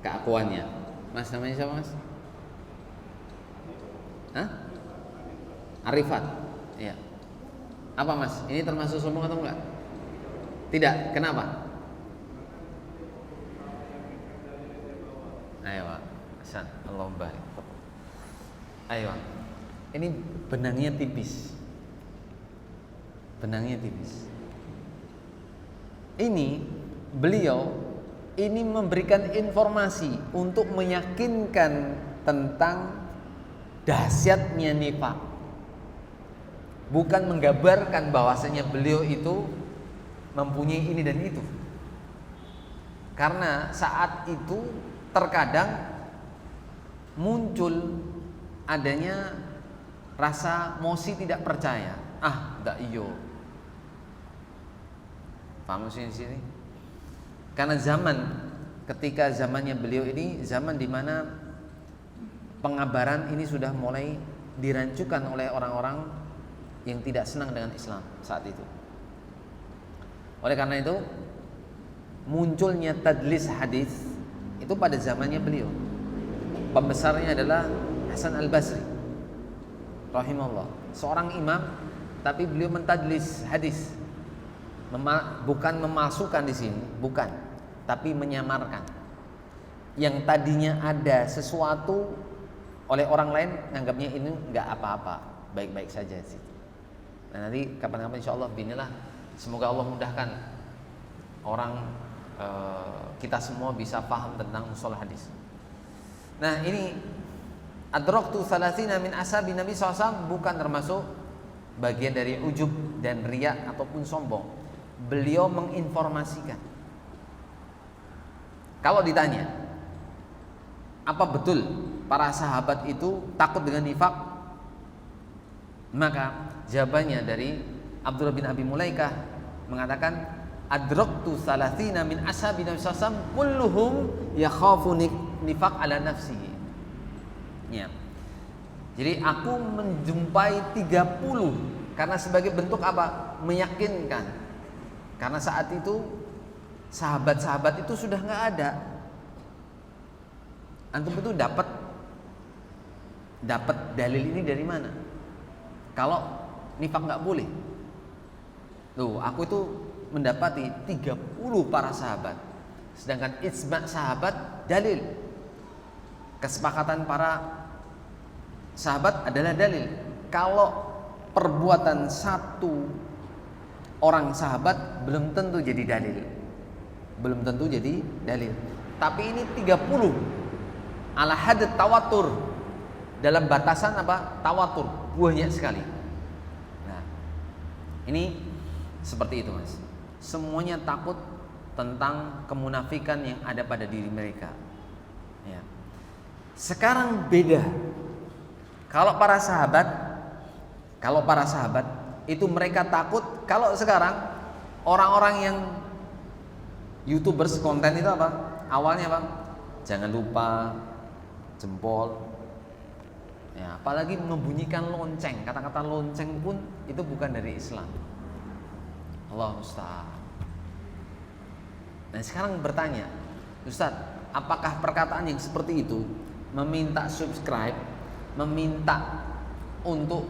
Keakuannya. Mas, namanya siapa, Mas? Hah? Arifat. Iya. Apa, Mas? Ini termasuk sombong atau enggak? Tidak. Kenapa? Ayo, Hasan. Allahumma barik. Ayo. Ini benangnya tipis. Ini beliau ini memberikan informasi untuk meyakinkan tentang dahsyatnya nifaq. Bukan menggambarkan bahwasanya beliau itu mempunyai ini dan itu. Karena saat itu terkadang muncul adanya rasa mosi tidak percaya. Enggak iyo. Paham sih di sini? Karena ketika zamannya beliau ini zaman di mana pengabaran ini sudah mulai dirancukan oleh orang-orang yang tidak senang dengan Islam saat itu. Oleh karena itu munculnya tadlis hadis itu pada zamannya beliau. Pembesarnya adalah Hasan Al-Basri rahimahullah, seorang imam, tapi beliau mentadlis hadis. Bukan memalsukan di sini, bukan, tapi menyamarkan. Yang tadinya ada sesuatu oleh orang lain, nganggapnya ini nggak apa-apa, baik-baik saja sih. Nah, nanti kapan-kapan insyaallah binilah, semoga Allah mudahkan orang kita semua bisa paham tentang mustalah hadis. Nah, ini adraktu salasina min ashabi Nabi SAW bukan termasuk bagian dari ujub dan riya ataupun sombong. Beliau menginformasikan. Kalau ditanya, apa betul para sahabat itu takut dengan nifaq? Maka jawabannya dari Abdullah bin Abi Mulaikah mengatakan, adraktu salasina min ashabi Nabi sallallahu alaihi wasallam kulluhum yakhafu nifaq ala nafsihi. Ya. Jadi aku menjumpai 30 karena sebagai bentuk apa? Meyakinkan. Karena saat itu sahabat-sahabat itu sudah nggak ada. Antum itu dapat dalil ini dari mana? Kalau nifaq nggak boleh. Tuh, aku itu mendapati 30 para sahabat. Sedangkan ijma' sahabat dalil. Kesepakatan para sahabat adalah dalil. Kalau perbuatan satu orang sahabat belum tentu jadi dalil. Tapi ini 30 ala had tawatur. Dalam batasan apa? Tawatur. Banyak sekali. Nah, ini seperti itu, Mas. Semuanya takut tentang kemunafikan yang ada pada diri mereka. Ya. Sekarang beda. Kalau para sahabat itu mereka takut. Kalau sekarang orang-orang yang YouTubers konten itu apa? Awalnya apa? Jangan lupa jempol. Ya, apalagi membunyikan lonceng. Kata-kata lonceng pun itu bukan dari Islam. Allah Ustaz. Nah, sekarang bertanya, Ustaz, apakah perkataan yang seperti itu meminta subscribe, meminta untuk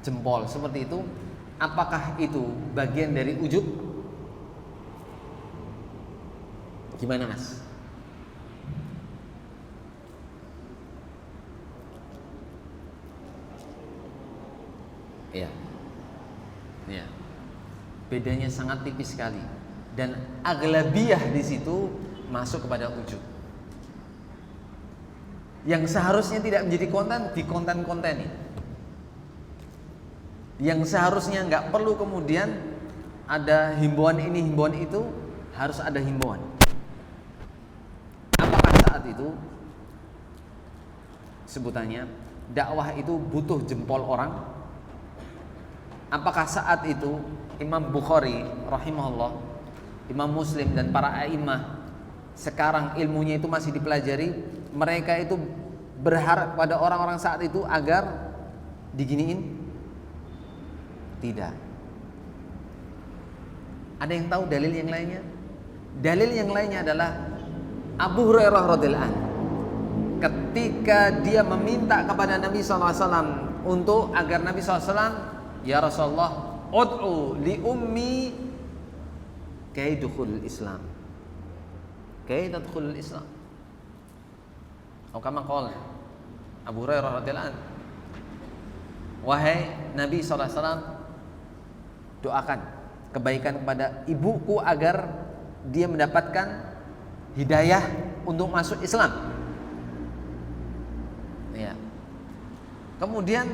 jempol seperti itu, apakah itu bagian dari ujub? Gimana, Mas? Iya. Ya. Bedanya sangat tipis sekali. Dan aglabiyah di situ masuk kepada ujub. Yang seharusnya tidak menjadi konten di konten-konteni. yang seharusnya nggak perlu kemudian ada himbauan ini himbauan itu, harus ada himbauan. Apakah saat itu sebutannya dakwah itu butuh jempol orang? Apakah saat itu Imam Bukhari rahimahullah, Imam Muslim dan para a'immah sekarang ilmunya itu masih dipelajari, mereka itu berharap pada orang-orang saat itu agar diginiin? Tidak. Ada yang tahu dalil yang lainnya? Dalil yang lainnya adalah Abu Hurairah radhiyallahu anhu ketika dia meminta kepada Nabi SAW untuk agar Nabi SAW, ya Rasulullah, ud'u li ummi kay dukhul Islam, kay tadkhul Islam. Atau kama qala Abu Hurairah radhiyallahu anhu, wahai Nabi SAW, doakan kebaikan kepada ibuku agar dia mendapatkan hidayah untuk masuk Islam. Ya. Kemudian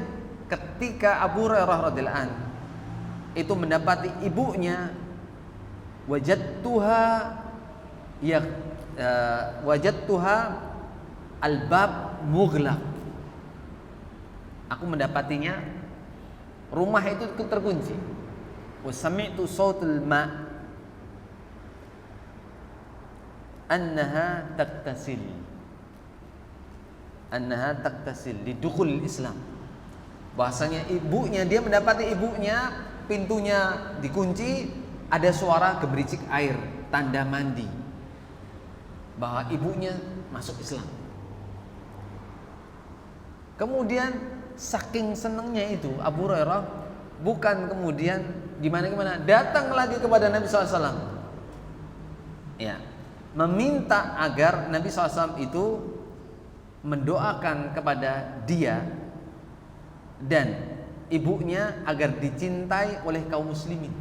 ketika Abu Hurairah radhiyallahu anhu itu mendapati ibunya, wajadtuha albab mughlaq. Aku mendapatinya rumah itu terkunci. Wa sami'tu sautul ma' annaha taktasil lidukhul Islam. Bahasanya ibunya, dia mendapati ibunya pintunya dikunci, ada suara gemericik air, tanda mandi bahwa ibunya masuk Islam. Kemudian saking senangnya itu Abu Hurairah bukan kemudian gimana datang lagi kepada Nabi SAW, ya, meminta agar Nabi SAW itu mendoakan kepada dia dan ibunya agar dicintai oleh kaum muslimin.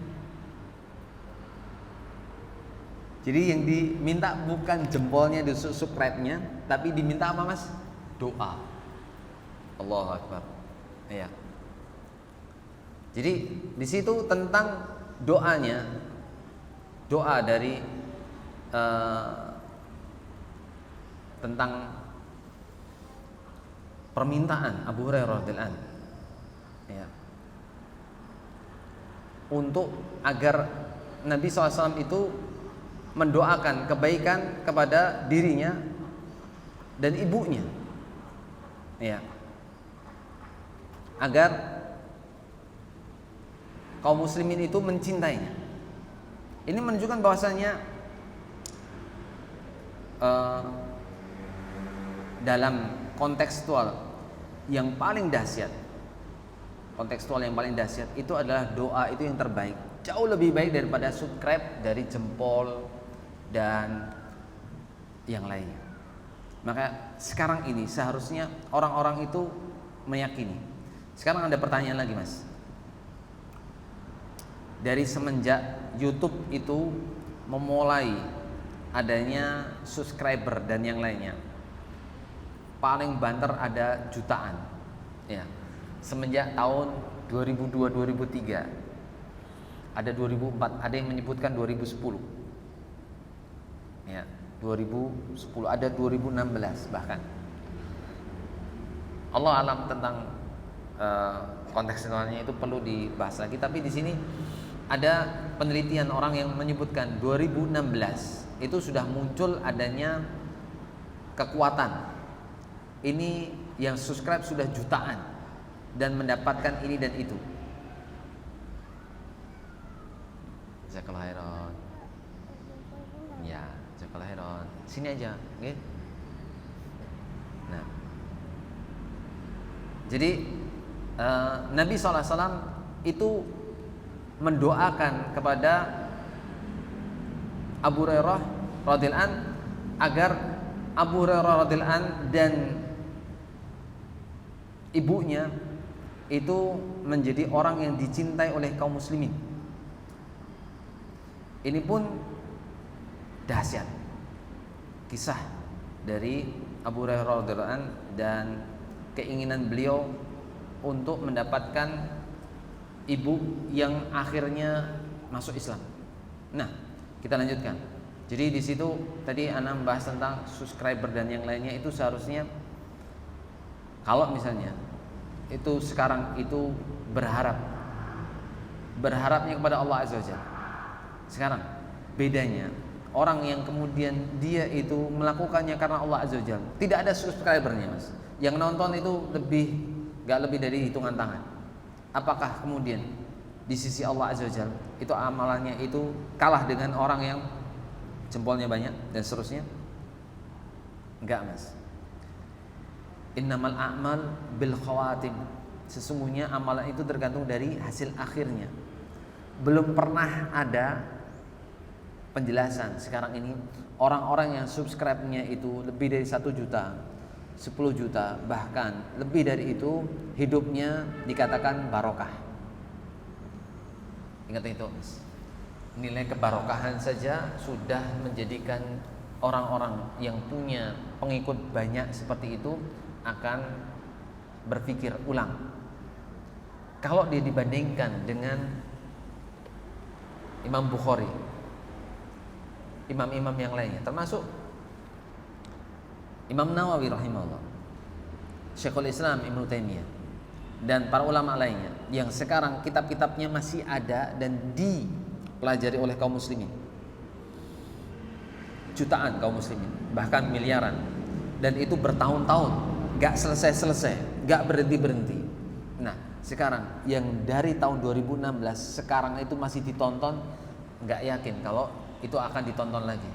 Jadi yang diminta bukan jempolnya, di subscribe-nya, tapi diminta apa Mas? Doa. Allahu Akbar. Ya. Jadi di situ tentang doanya, doa dari tentang permintaan Abu Hurairah radhiyallahu anhu, ya, untuk agar Nabi SAW itu mendoakan kebaikan kepada dirinya dan ibunya, ya, agar kaum muslimin itu mencintainya. Ini menunjukkan bahwasanya dalam kontekstual yang paling dahsyat, itu adalah doa itu yang terbaik, jauh lebih baik daripada subscribe dari jempol dan yang lainnya. Maka sekarang ini seharusnya orang-orang itu meyakini. Sekarang ada pertanyaan lagi Mas, dari semenjak YouTube itu memulai adanya subscriber dan yang lainnya, paling banter ada jutaan, ya. Semenjak tahun 2002-2003, ada 2004, ada yang menyebutkan 2010, ya, 2010, ada 2016 bahkan. Allah alam tentang kontekstualnya itu perlu dibahas lagi. Tapi di sini ada penelitian orang yang menyebutkan 2016 itu sudah muncul adanya kekuatan. Ini yang subscribe sudah jutaan dan mendapatkan ini dan itu. Jazakallahu khairan. Ya, jazakallahu khairan. Sini aja, nggih. Nah. Jadi Nabi SAW itu mendoakan kepada Abu Hurairah radhiyallahu an agar Abu Hurairah radhiyallahu an dan ibunya itu menjadi orang yang dicintai oleh kaum muslimin. Ini pun dahsyat kisah dari Abu Hurairah radhiyallahu an dan keinginan beliau untuk mendapatkan ibu yang akhirnya masuk Islam. Nah, kita lanjutkan. Jadi di situ tadi Ana membahas tentang subscriber dan yang lainnya, itu seharusnya kalau misalnya itu sekarang itu berharapnya kepada Allah Azza wa Jalla. Sekarang bedanya orang yang kemudian dia itu melakukannya karena Allah Azza wa Jalla, tidak ada subscribernya, Mas. Yang nonton itu gak lebih dari hitungan tangan. Apakah kemudian di sisi Allah Azza wa Jalla itu amalannya itu kalah dengan orang yang jempolnya banyak dan seterusnya? Enggak, Mas. Innamal a'mal bil khawatim. Sesungguhnya amalan itu tergantung dari hasil akhirnya. Belum pernah ada penjelasan sekarang ini orang-orang yang subscribe-nya itu lebih dari 1 juta, 10 juta, bahkan lebih dari itu hidupnya dikatakan barokah. Ingat itu, Mas. Nilai kebarokahan saja sudah menjadikan orang-orang yang punya pengikut banyak seperti itu akan berpikir ulang. Kalau dia dibandingkan dengan Imam Bukhari, imam-imam yang lainnya, termasuk Imam Nawawi rahimahullah, Syekhul Islam Ibnu Taimiyah, dan para ulama lainnya yang sekarang kitab-kitabnya masih ada dan dipelajari oleh kaum muslimin, jutaan kaum muslimin, bahkan miliaran, dan itu bertahun-tahun, gak selesai-selesai, gak berhenti-berhenti. Nah, sekarang yang dari tahun 2016 sekarang itu masih ditonton, gak yakin kalau itu akan ditonton lagi.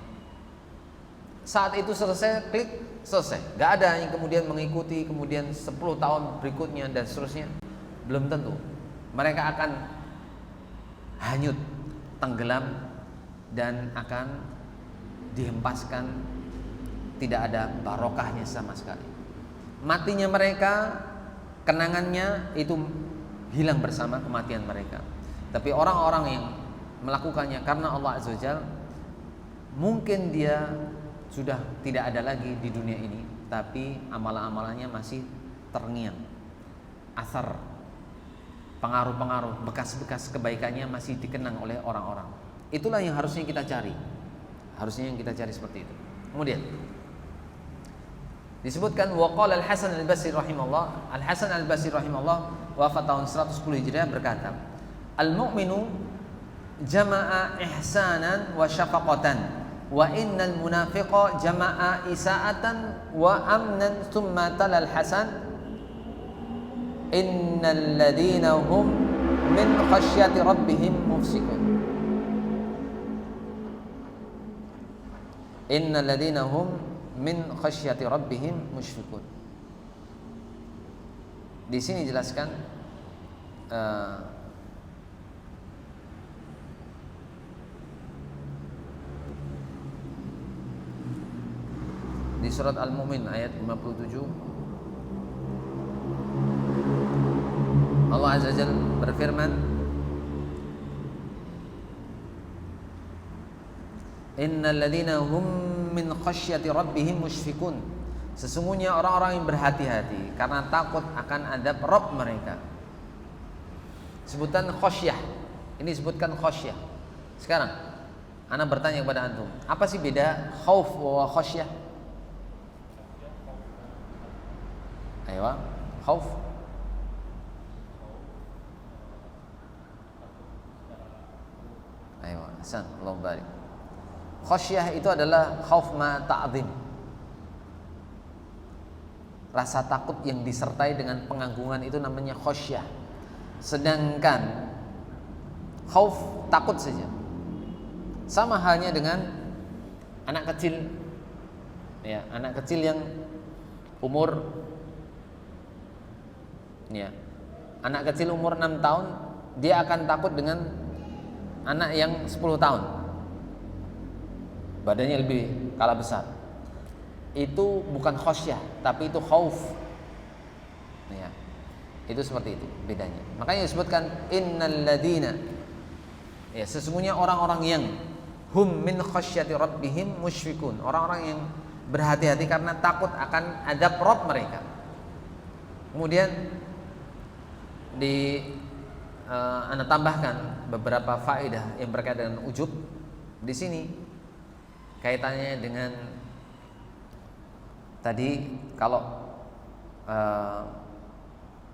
Saat itu selesai, klik, selesai. Gak ada yang kemudian mengikuti kemudian 10 tahun berikutnya dan seterusnya. Belum tentu. Mereka akan hanyut, tenggelam, dan akan dihempaskan, tidak ada barokahnya sama sekali. Matinya mereka, kenangannya itu hilang bersama kematian mereka. Tapi orang-orang yang melakukannya karena Allah Azza wa Jalla, mungkin dia sudah tidak ada lagi di dunia ini, tapi amalan-amalannya masih terngiang. Asar, pengaruh-pengaruh, bekas-bekas kebaikannya masih dikenang oleh orang-orang. Itulah yang harusnya kita cari. Harusnya yang kita cari seperti itu. Kemudian disebutkan waqala Al-Hasan Al-Basri rahimahullah, Al-Hasan Al-Basri rahimahullah wafat tahun 110 Hijriah, berkata, "Al-mu'minu jama'a ihsanan wa syafaqatan, wa innal munafiqa jama'a isa'atan wa amnan." Thumma tala Al-Hasan, "Innal ladzina hum min khasyati rabbihim mufsikun." Innal ladzina hum min khasyati rabbihim musyfiqun. Di sini jelaskan di surat Al-Mu'min ayat 57, Allah Azza wa Jalla berfirman, "Innal ladzina hum min khasyati rabbihim musyfiqun." Sesungguhnya orang-orang yang berhati-hati karena takut akan adab Rabb mereka. Sebutan khasyah, ini sebutkan khasyah. Sekarang ana bertanya kepada antum, apa sih beda khauf wa khasyah? Ayo, khauf. Ayo, Hasan, Allah barik. Khasyah itu adalah khauf ma ta'zim, rasa takut yang disertai dengan pengagungan, itu namanya khasyah. Sedangkan khauf takut saja. Sama halnya dengan anak kecil, ya, anak kecil yang umur, ya, anak kecil umur 6 tahun dia akan takut dengan anak yang 10 tahun, badannya lebih kalah besar. Itu bukan khasyah, tapi itu khauf, ya, itu seperti itu bedanya. Makanya disebutkan innal ladina, ya, sesungguhnya orang-orang yang hum min khasyati rabbihim musyfiqun, orang-orang yang berhati-hati karena takut akan adab Rabb mereka. Kemudian di Anda tambahkan beberapa faedah yang berkaitan dengan ujub di sini. Kaitannya dengan tadi, kalau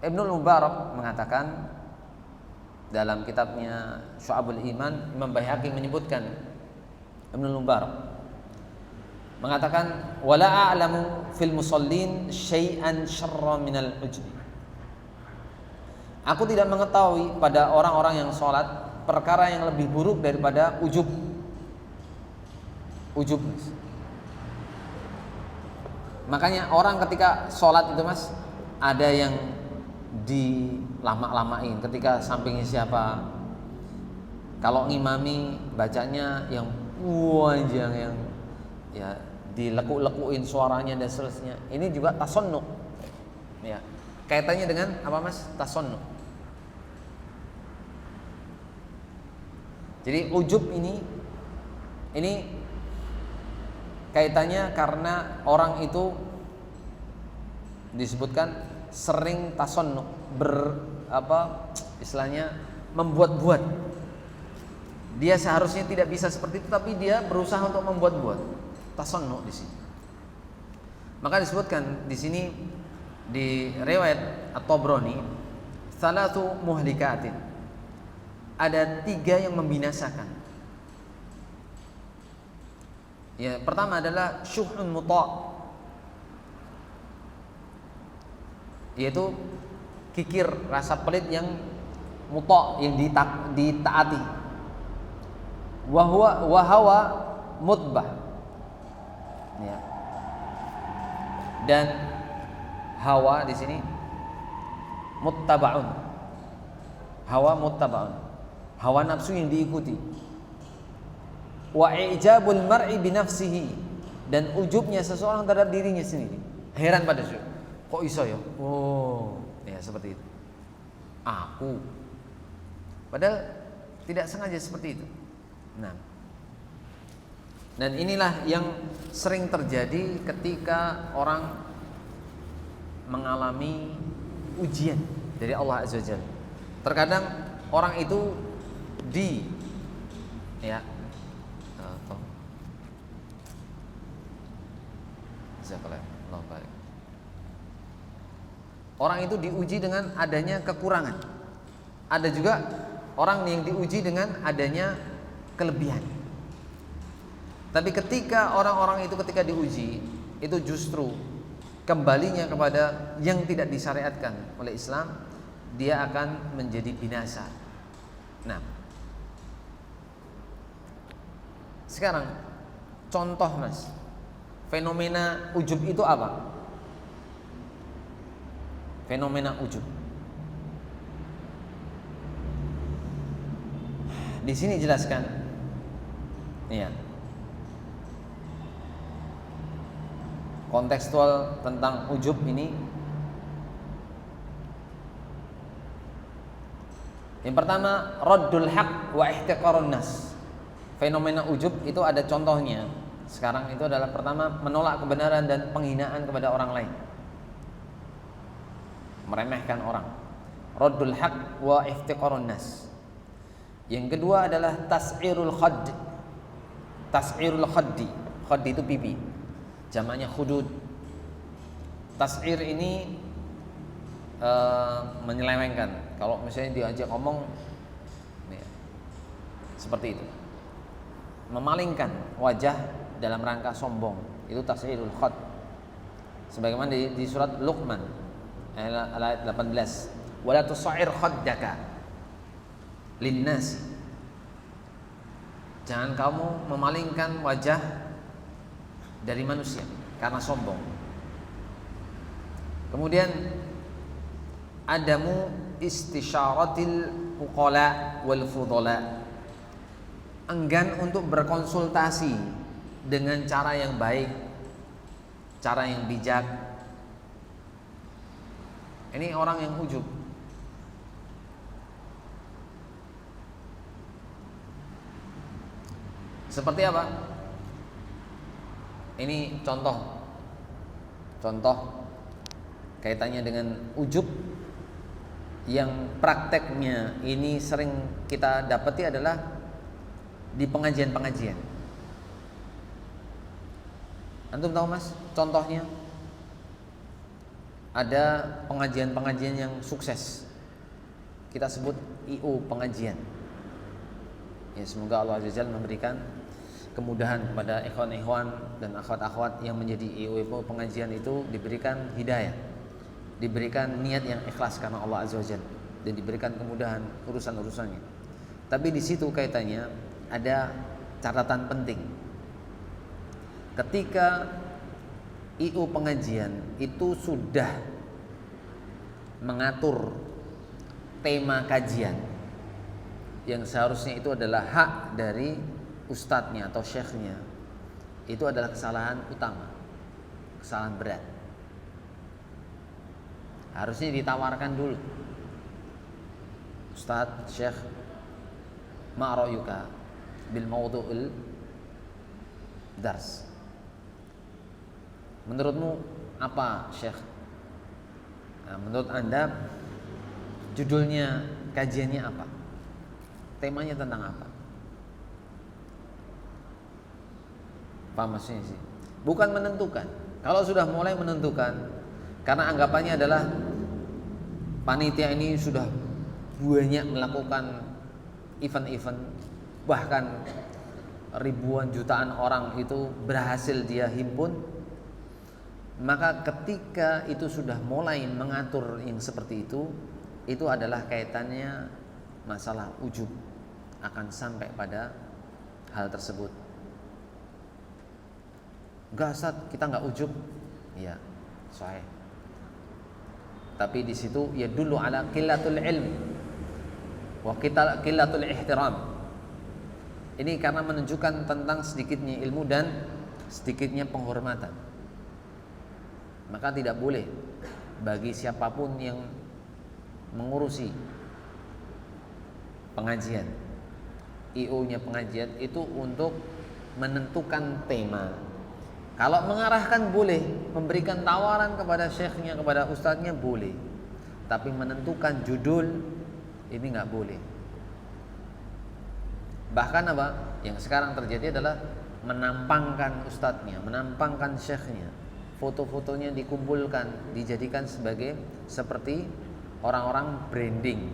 Ibnul Mubarak mengatakan dalam kitabnya Syu'abul Iman, Imam Baihaqi menyebutkan, Ibnul Mubarak mengatakan, wala a'lamu fil musallin syai'an syarra minal ujbi. Aku tidak mengetahui pada orang-orang yang sholat perkara yang lebih buruk daripada ujub. Ujub. Makanya orang ketika sholat itu Mas, ada yang dilama-lamain ketika sampingnya siapa. Kalau ngimami bacanya yang panjang, yang ya dilekuk-lekuin suaranya dan seterusnya. Ini juga tasonnuk. Ya. Kaitannya dengan apa Mas? Tasonnuk. Jadi ujub ini kaitannya karena orang itu disebutkan sering tasonnuk, istilahnya membuat-buat. Dia seharusnya tidak bisa seperti itu, tapi dia berusaha untuk membuat-buat. Tasonnuk di sini. Maka disebutkan di sini di riwayat At-Tabrani, salatu muhlikatin. Ada 3 yang membinasakan. Ya, pertama adalah syuhun muta', yaitu kikir, rasa pelit yang muta', yang ditaati. Wa hawa mutbah. Ya. Dan hawa di sini muttaba'un. Hawa muttaba'un. Hawa nafsu yang diikuti. Wa i'jabul mar'i bi nafsihi, dan ujubnya seseorang terhadap dirinya sendiri. Heran pada syuk. Kok iso ya? Oh, ya seperti itu. Aku. Padahal tidak sengaja seperti itu. Nah. Dan inilah yang sering terjadi ketika orang mengalami ujian dari Allah Azza wa Jalla. Terkadang orang itu orang itu diuji dengan adanya kekurangan. Ada juga orang yang diuji dengan adanya kelebihan. Tapi ketika orang-orang itu ketika diuji, itu justru kembalinya kepada yang tidak disyariatkan oleh Islam, dia akan menjadi binasa. Nah, sekarang contoh Mas, fenomena ujub itu apa? Fenomena ujub. Di sini jelaskan. Iya. Kontekstual tentang ujub ini. Yang pertama, raddul haq wa ihtiqarun nas. Fenomena ujub itu ada contohnya. Sekarang itu adalah pertama, menolak kebenaran dan penghinaan kepada orang lain. Meremehkan orang. Raddul haq wa ihtiqarun nas. Yang kedua adalah tas'irul khadd. Tas'irul khaddi. Khaddi itu pipi. Jamaknya khudud. Tas'ir ini menyelewengkan. Kalau misalnya diajak ngomong seperti itu, memalingkan wajah dalam rangka sombong, itu tas'irul khadd. Sebagaimana di surat Luqman ayat 18, wala tusa'ir khaddaka linnas. Jangan kamu memalingkan wajah dari manusia karena sombong. Kemudian adamu istisyaratil uqala wal fudala. Enggan untuk berkonsultasi dengan cara yang baik, cara yang bijak. Ini orang yang ujub. Seperti apa? Ini contoh kaitannya dengan ujub yang prakteknya ini sering kita dapati adalah di pengajian-pengajian. Antum tahu mas, contohnya ada pengajian-pengajian yang sukses, kita sebut IO pengajian. Ya, semoga Allah Azza wa Jalla memberikan kemudahan kepada ikhwan-ikhwan dan akhwat-akhwat yang menjadi IO pengajian itu, diberikan hidayah, diberikan niat yang ikhlas karena Allah Azza wa Jalla, dan diberikan kemudahan urusan-urusannya. Tapi di situ kaitannya ada catatan penting. Ketika IO pengajian itu sudah mengatur tema kajian yang seharusnya itu adalah hak dari ustadznya atau syekhnya, itu adalah kesalahan utama, kesalahan berat. Harusnya ditawarkan dulu, Ustadz, Syekh, ma ra'yuka bil mawdu'il dars. Menurutmu apa, Syekh? Nah, menurut Anda judulnya kajiannya apa? Temanya tentang apa? Paham maksudnya sih? Bukan menentukan. Kalau sudah mulai menentukan, karena anggapannya adalah panitia ini sudah banyak melakukan event-event, bahkan ribuan jutaan orang itu berhasil dia himpun, maka ketika itu sudah mulai mengatur yang seperti itu adalah kaitannya masalah ujub, akan sampai pada hal tersebut. Enggak Ustaz, kita enggak ujub. Iya, sahih. Tapi di situ ya dulu ala qillatul ilm wa qillatul ihtiram. Ini karena menunjukkan tentang sedikitnya ilmu dan sedikitnya penghormatan. Maka tidak boleh bagi siapapun yang mengurusi pengajian, IO-nya pengajian itu untuk menentukan tema. Kalau mengarahkan boleh, memberikan tawaran kepada syekhnya, kepada ustadznya boleh. Tapi menentukan judul ini nggak boleh. Bahkan apa? Yang sekarang terjadi adalah menampangkan ustadznya, menampangkan syekhnya. Foto-fotonya dikumpulkan, dijadikan sebagai seperti orang-orang branding,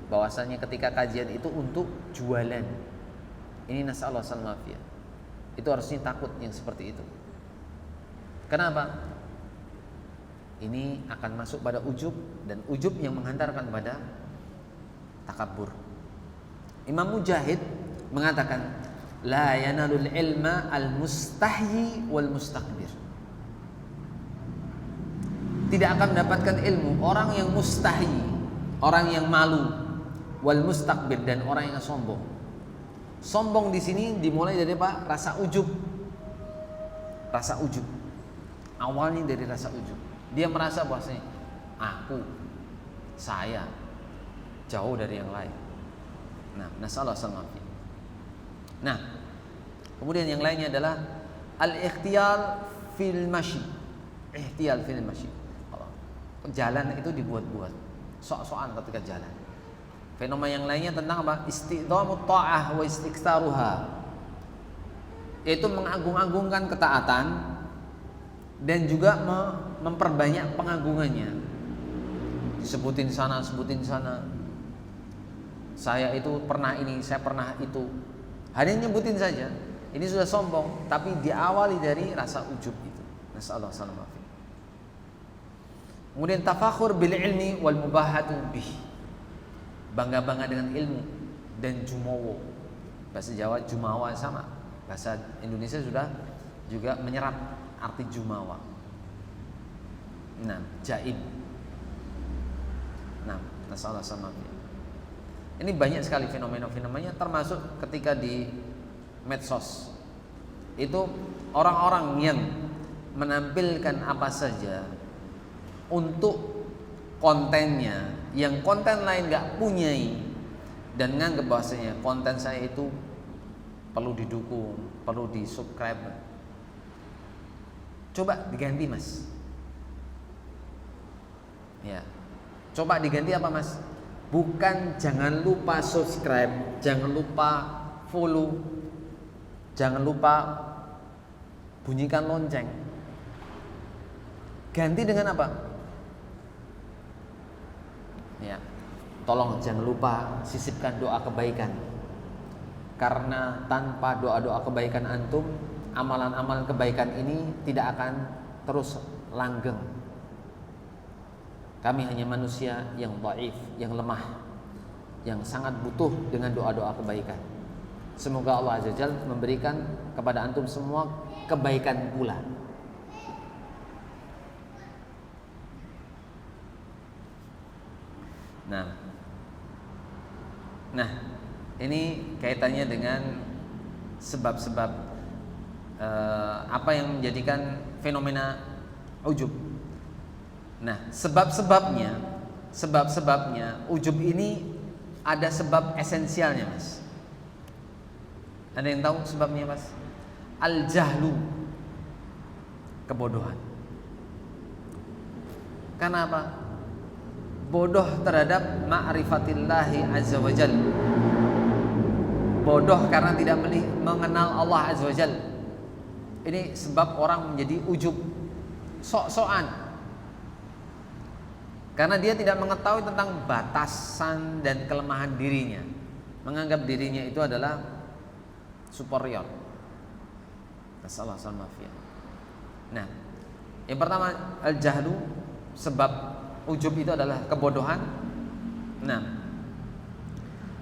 bahwasanya ketika kajian itu untuk jualan. Ini nasallahu alaihi. Itu harusnya takut yang seperti itu. Kenapa? Ini akan masuk pada ujub, dan ujub yang menghantarkan pada takabur. Imam Mujahid mengatakan, la yanalul ilma al mustahyi wal mustakbir. Tidak akan mendapatkan ilmu orang yang mustahi, orang yang malu, wal mustakbir, dan orang yang sombong. Sombong di sini dimulai dari apa? Rasa ujub. Rasa ujub. Awalnya dari rasa ujub. Dia merasa bahwasanya saya jauh dari yang lain. Nah, nasallahu alaihi. Nah, kemudian yang lainnya adalah al-ikhtiyal fil masyi. Ikhtiyal fil masyi. Jalan itu dibuat-buat, sok-sokan ketika jalan. Fenomena yang lainnya tentang apa? Istidhamut ta'ah wa istiksaruha. Yaitu mengagung-agungkan ketaatan dan juga memperbanyak pengagungannya. Disebutin sana, sebutin sana. Saya itu pernah ini, saya pernah itu. Hanya nyebutin saja. Ini sudah sombong, tapi diawali dari rasa ujub itu. Nasallahu alaihi wasallam. Kemudian tafakhur bil ilmi wal mubahatu bih. Bangga-bangga dengan ilmu dan jumawa. Bahasa Jawa jumawa sama. Bahasa Indonesia sudah juga menyerap arti jumawa. Nah, jaib. Nah, nasallahu alaihi wasallam. Ini banyak sekali fenomena-fenomenanya, termasuk ketika di medsos. Itu orang-orang yang menampilkan apa saja untuk kontennya, yang konten lain gak punyai, dan nganggep bahwasanya konten saya itu perlu didukung, perlu di subscribe. Coba diganti mas. Ya, coba diganti apa mas?
Bukan jangan lupa subscribe, jangan lupa follow, jangan lupa bunyikan lonceng. Ganti dengan apa? Ya, tolong jangan lupa sisipkan doa kebaikan. Karena tanpa doa-doa kebaikan antum, amalan-amalan kebaikan ini tidak akan terus langgeng. Kami hanya manusia yang dhaif, yang lemah, yang sangat butuh dengan doa-doa kebaikan. Semoga Allah Azza wa Jalla memberikan kepada antum semua kebaikan pula. Nah, ini kaitannya dengan sebab-sebab apa yang menjadikan fenomena ujub. Nah, sebab-sebabnya ujub ini ada sebab esensialnya, Mas. Ada yang tahu sebabnya, Mas? Al-jahlu, kebodohan. Karena apa? Bodoh terhadap ma'rifatillahi azza wa jalla. Bodoh karena tidak mengenal Allah azza wa jalla. Ini sebab orang menjadi ujub, sok-sokan. Karena dia tidak mengetahui tentang batasan dan kelemahan dirinya. Menganggap dirinya itu adalah superior. Nasallahu alaihi. Nah, yang pertama al-jahlu, sebab ujub itu adalah kebodohan. Nah,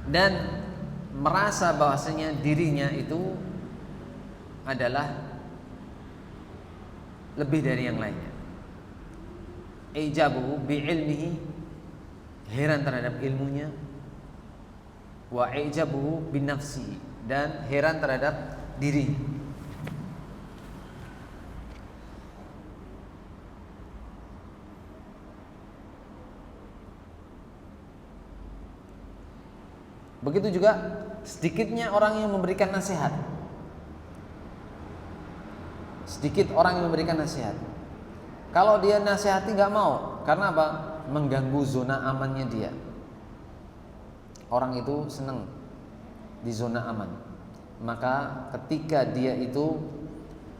dan merasa bahwasanya dirinya itu adalah lebih dari yang lainnya. Ijabuhu bi'ilmihi, heran terhadap ilmunya. Wa ijabuhu binafsihi, dan heran terhadap dirinya. Begitu juga sedikitnya orang yang memberikan nasihat. Sedikit orang yang memberikan nasihat. Kalau dia nasihati nggak mau, karena apa? Mengganggu zona amannya dia. Orang itu senang di zona aman. Maka ketika dia itu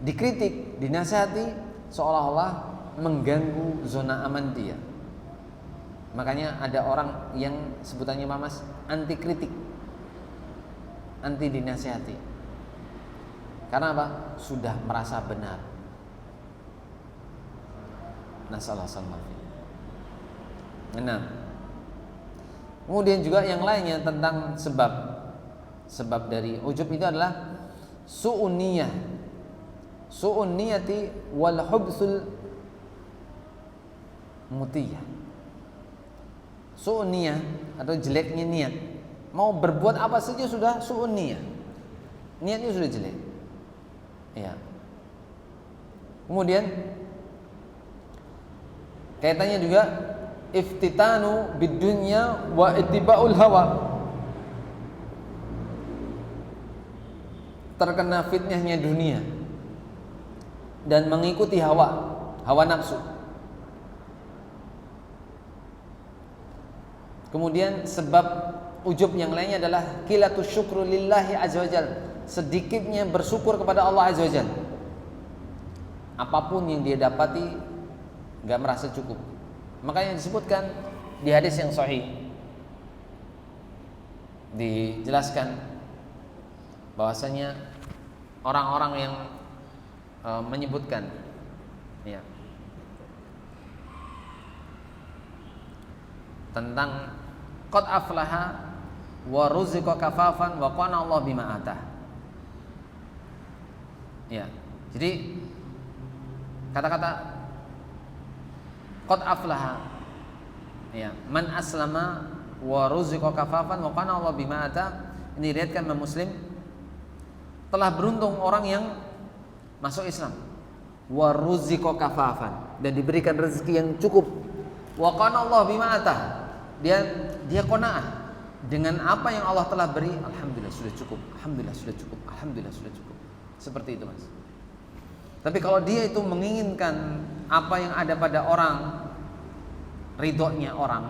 dikritik, dinasihati, seolah-olah mengganggu zona aman dia. Makanya ada orang yang sebutannya Mas, anti kritik, anti dinasihati. Karena apa? Sudah merasa benar. Nasallahu alaihi. Nah, kemudian juga yang lainnya tentang sebab dari ujub itu adalah su'un niyah. Su'un niyati wal hubsul mutiyah. Su'un niyah atau jeleknya niat. Mau berbuat apa saja sudah su'un niyah. Niatnya sudah jelek. Ya. Kemudian kaitannya juga iftitanu bidunya wa ittiba'ul hawa. Terkena fitnahnya dunia dan mengikuti hawa nafsu. Kemudian sebab ujub yang lainnya adalah qilatu syukru lillahi azza wajalla, sedikitnya bersyukur kepada Allah azza wajalla. Apapun yang dia dapati enggak merasa cukup. Makanya disebutkan di hadis yang sahih, dijelaskan bahwasanya orang-orang yang menyebutkan ya, tentang qad aflaha wa ruziqa kafafan wa qana Allah bima atah. Ya. Jadi kata-kata qad aflaha, ya, man aslama wa ruziqa kafafan wa qana Allah bima atah, ini diriwayatkan Imam Muslim. Telah beruntung orang yang masuk Islam, wa ruziqa kafafan, dan diberikan rezeki yang cukup, wa qana Allah bima atah, dia qanaah dengan apa yang Allah telah beri. Alhamdulillah sudah cukup, alhamdulillah sudah cukup, alhamdulillah sudah cukup. Seperti itu, Mas. Tapi kalau dia itu menginginkan apa yang ada pada orang, ridhonya orang,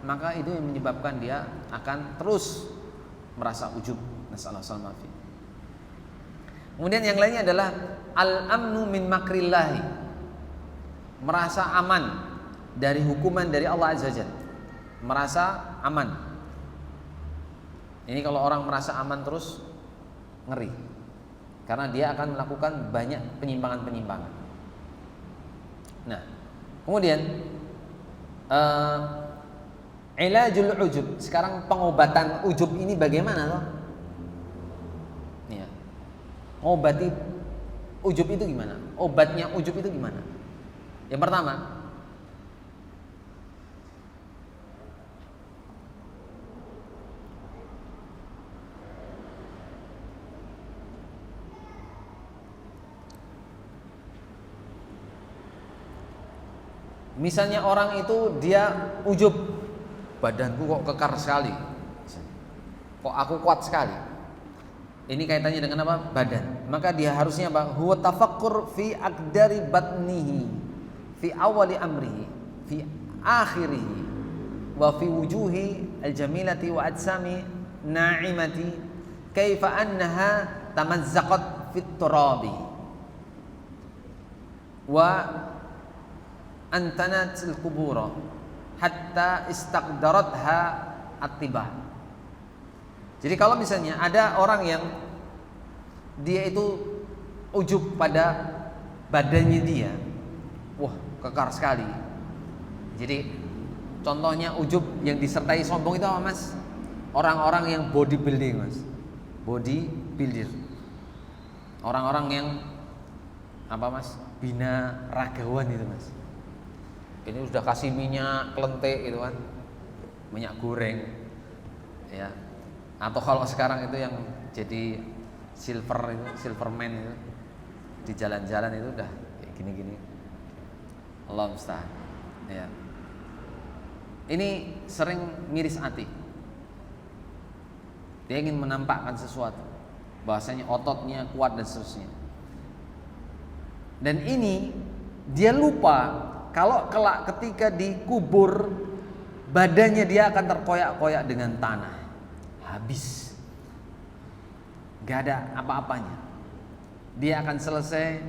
maka itu yang menyebabkan dia akan terus merasa ujub. Nasallahu alaihi. Kemudian yang lainnya adalah al-amnu min makrillahi, merasa aman dari hukuman dari Allah Azza Jalla, merasa aman. Ini kalau orang merasa aman terus ngeri, karena dia akan melakukan banyak penyimpangan-penyimpangan. Nah, kemudian ilajul ujub. Sekarang pengobatan ujub ini bagaimana toh? Nih ya. Ngobati ujub itu gimana? Obatnya ujub itu gimana? Yang pertama, misalnya orang itu dia ujub, badanku kok kekar sekali, kok aku kuat sekali. Ini kaitannya dengan apa? Badan. Maka dia harusnya apa? Huwa tafakkur fi aqdari batnihi, fi awali amrihi, fi akhirihi, wa fi wujuhi al-jamilati wa ajsami na'imati, kaifa annaha tamazzaqat fit turabi wa antanat al-qubura hatta istaqdaratha at-tibah. Jadi kalau misalnya ada orang yang dia itu ujub pada badannya dia, wah kekar sekali. Jadi contohnya ujub yang disertai sombong itu apa mas? Orang-orang yang bodybuilding mas, bodybuilder. Orang-orang yang apa mas? Bina ragawan itu mas. Ini sudah kasih minyak kelentik gitu kan, minyak goreng, ya. Atau kalau sekarang itu yang jadi silverman itu di jalan-jalan itu udah kayak gini-gini. Allah musta'an. Ya. Ini sering miris hati. Dia ingin menampakkan sesuatu, bahasanya ototnya kuat dan seterusnya. Dan ini dia lupa kalau kelak ketika dikubur badannya dia akan terkoyak-koyak dengan tanah. Habis, gak ada apa-apanya. Dia akan selesai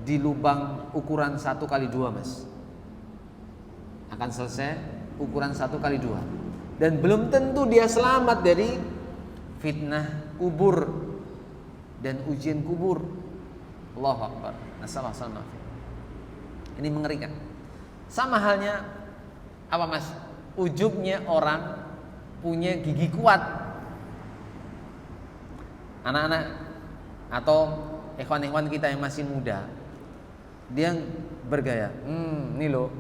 di lubang ukuran 1x2 mas. Akan selesai ukuran 1x2. Dan belum tentu dia selamat dari fitnah kubur dan ujian kubur. Allahu Akbar. Nasallallahu. Ini mengerikan. Sama halnya apa mas? Ujubnya orang punya gigi kuat. Anak-anak atau ikhwan-ikhwan kita yang masih muda, dia bergaya, ini loh,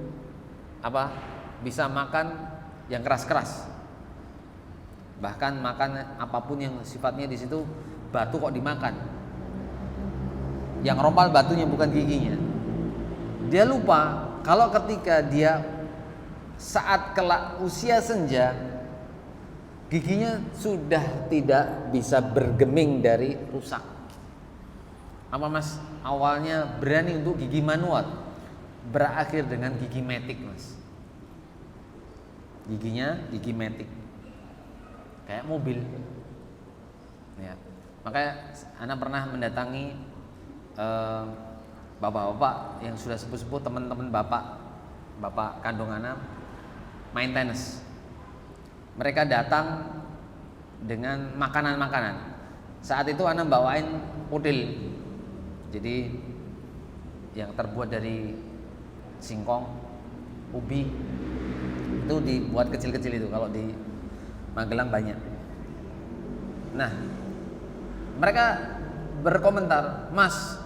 apa bisa makan yang keras-keras, bahkan makan apapun yang sifatnya di situ batu kok dimakan, yang rompal batunya bukan giginya. Dia lupa kalau ketika dia saat kelak usia senja, giginya sudah tidak bisa bergeming dari rusak. Apa mas? Awalnya berani untuk gigi manual, berakhir dengan gigi metik mas. Giginya gigi metik, kayak mobil. Ya. Makanya Ana pernah mendatangi bapak-bapak yang sudah sepuh-sepuh, teman-teman bapak kandung Ana main tenis. Mereka datang dengan makanan-makanan. Saat itu Ana bawain pudil, jadi yang terbuat dari singkong, ubi, itu dibuat kecil-kecil itu. Kalau di Magelang banyak. Nah, mereka berkomentar, Mas,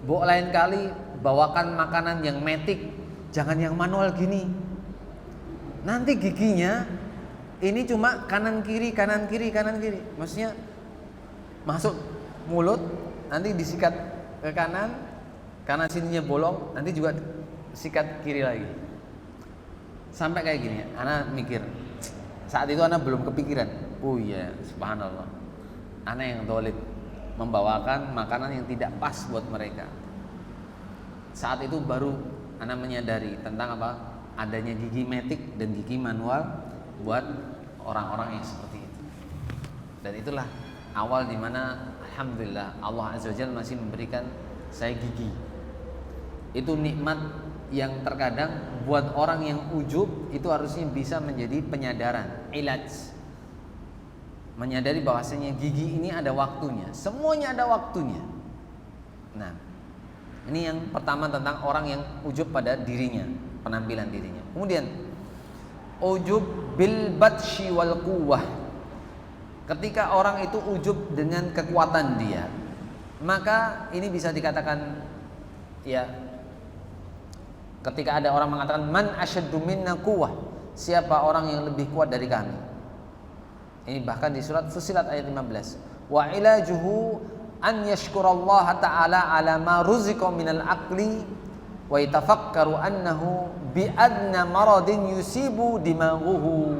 Bo lain kali bawakan makanan yang metik, jangan yang manual gini. Nanti giginya ini cuma kanan kiri. Maksudnya masuk mulut, nanti disikat ke kanan sininya bolong, nanti juga sikat kiri lagi. Sampai kayak gini. Ana mikir. Saat itu Ana belum kepikiran. Oh iya, subhanallah. Ana yang dolim membawakan makanan yang tidak pas buat mereka. Saat itu baru Ana menyadari tentang apa? Adanya gigi metik dan gigi manual buat orang-orang yang seperti itu. Dan itulah awal dimana alhamdulillah Allah Azza wa Jalla masih memberikan saya gigi. Itu nikmat yang terkadang buat orang yang ujub itu harusnya bisa menjadi penyadaran, ilaj. Menyadari bahwasanya gigi ini ada waktunya, semuanya ada waktunya. Nah, ini yang pertama tentang orang yang ujub pada dirinya, penampilan dirinya. Kemudian ujub bil batshi wal quwwah. Ketika orang itu ujub dengan kekuatan dia, maka ini bisa dikatakan ya, ketika ada orang mengatakan man asyaddu minna quwwah, siapa orang yang lebih kuat dari kami. Ini bahkan di surat Fussilat ayat 15. Wa ilajuhu an yashkurallaha ta'ala ala ma ruziqa minal aqli wa yatafakkaru annahu bi adna maradin yusibu dimaghuhu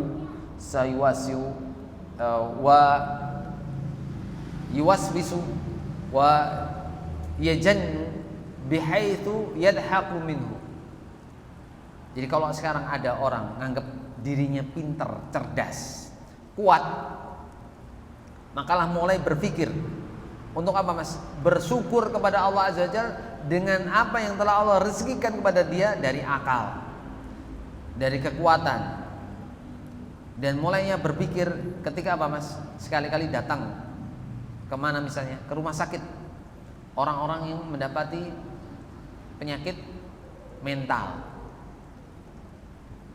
sayuwasiu wa yuwaswisu wa yajannu bihaitsu yadhaqu minhu. Jadi kalau sekarang ada orang nganggap dirinya pinter, cerdas, kuat, makalah mulai berpikir untuk apa mas? Bersyukur kepada Allah Azza wa Jalla dengan apa yang telah Allah rezekikan kepada dia dari akal, dari kekuatan, dan mulainya berpikir ketika apa mas? Sekali-kali datang kemana misalnya? Ke rumah sakit, orang-orang yang mendapati penyakit mental.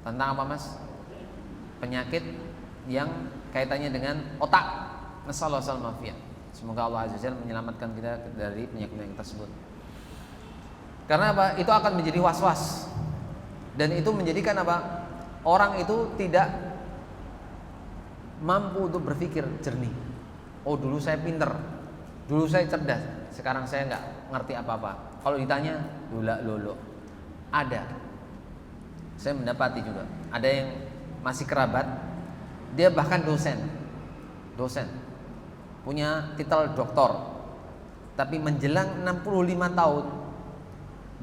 Tentang apa mas? Penyakit yang kaitannya dengan otak. Nasallahu alaihi wasallam. Semoga Allah Azza wa Jalla menyelamatkan kita dari penyakit tersebut. Karena apa? Itu akan menjadi was-was. Dan itu menjadikan apa? Orang itu tidak mampu untuk berpikir jernih. Oh, dulu saya pinter, dulu saya cerdas, sekarang saya nggak ngerti apa-apa. Kalau ditanya, lolo. Ada. Saya mendapati juga. Ada yang masih kerabat, dia bahkan dosen, punya titel doktor, tapi menjelang 65 tahun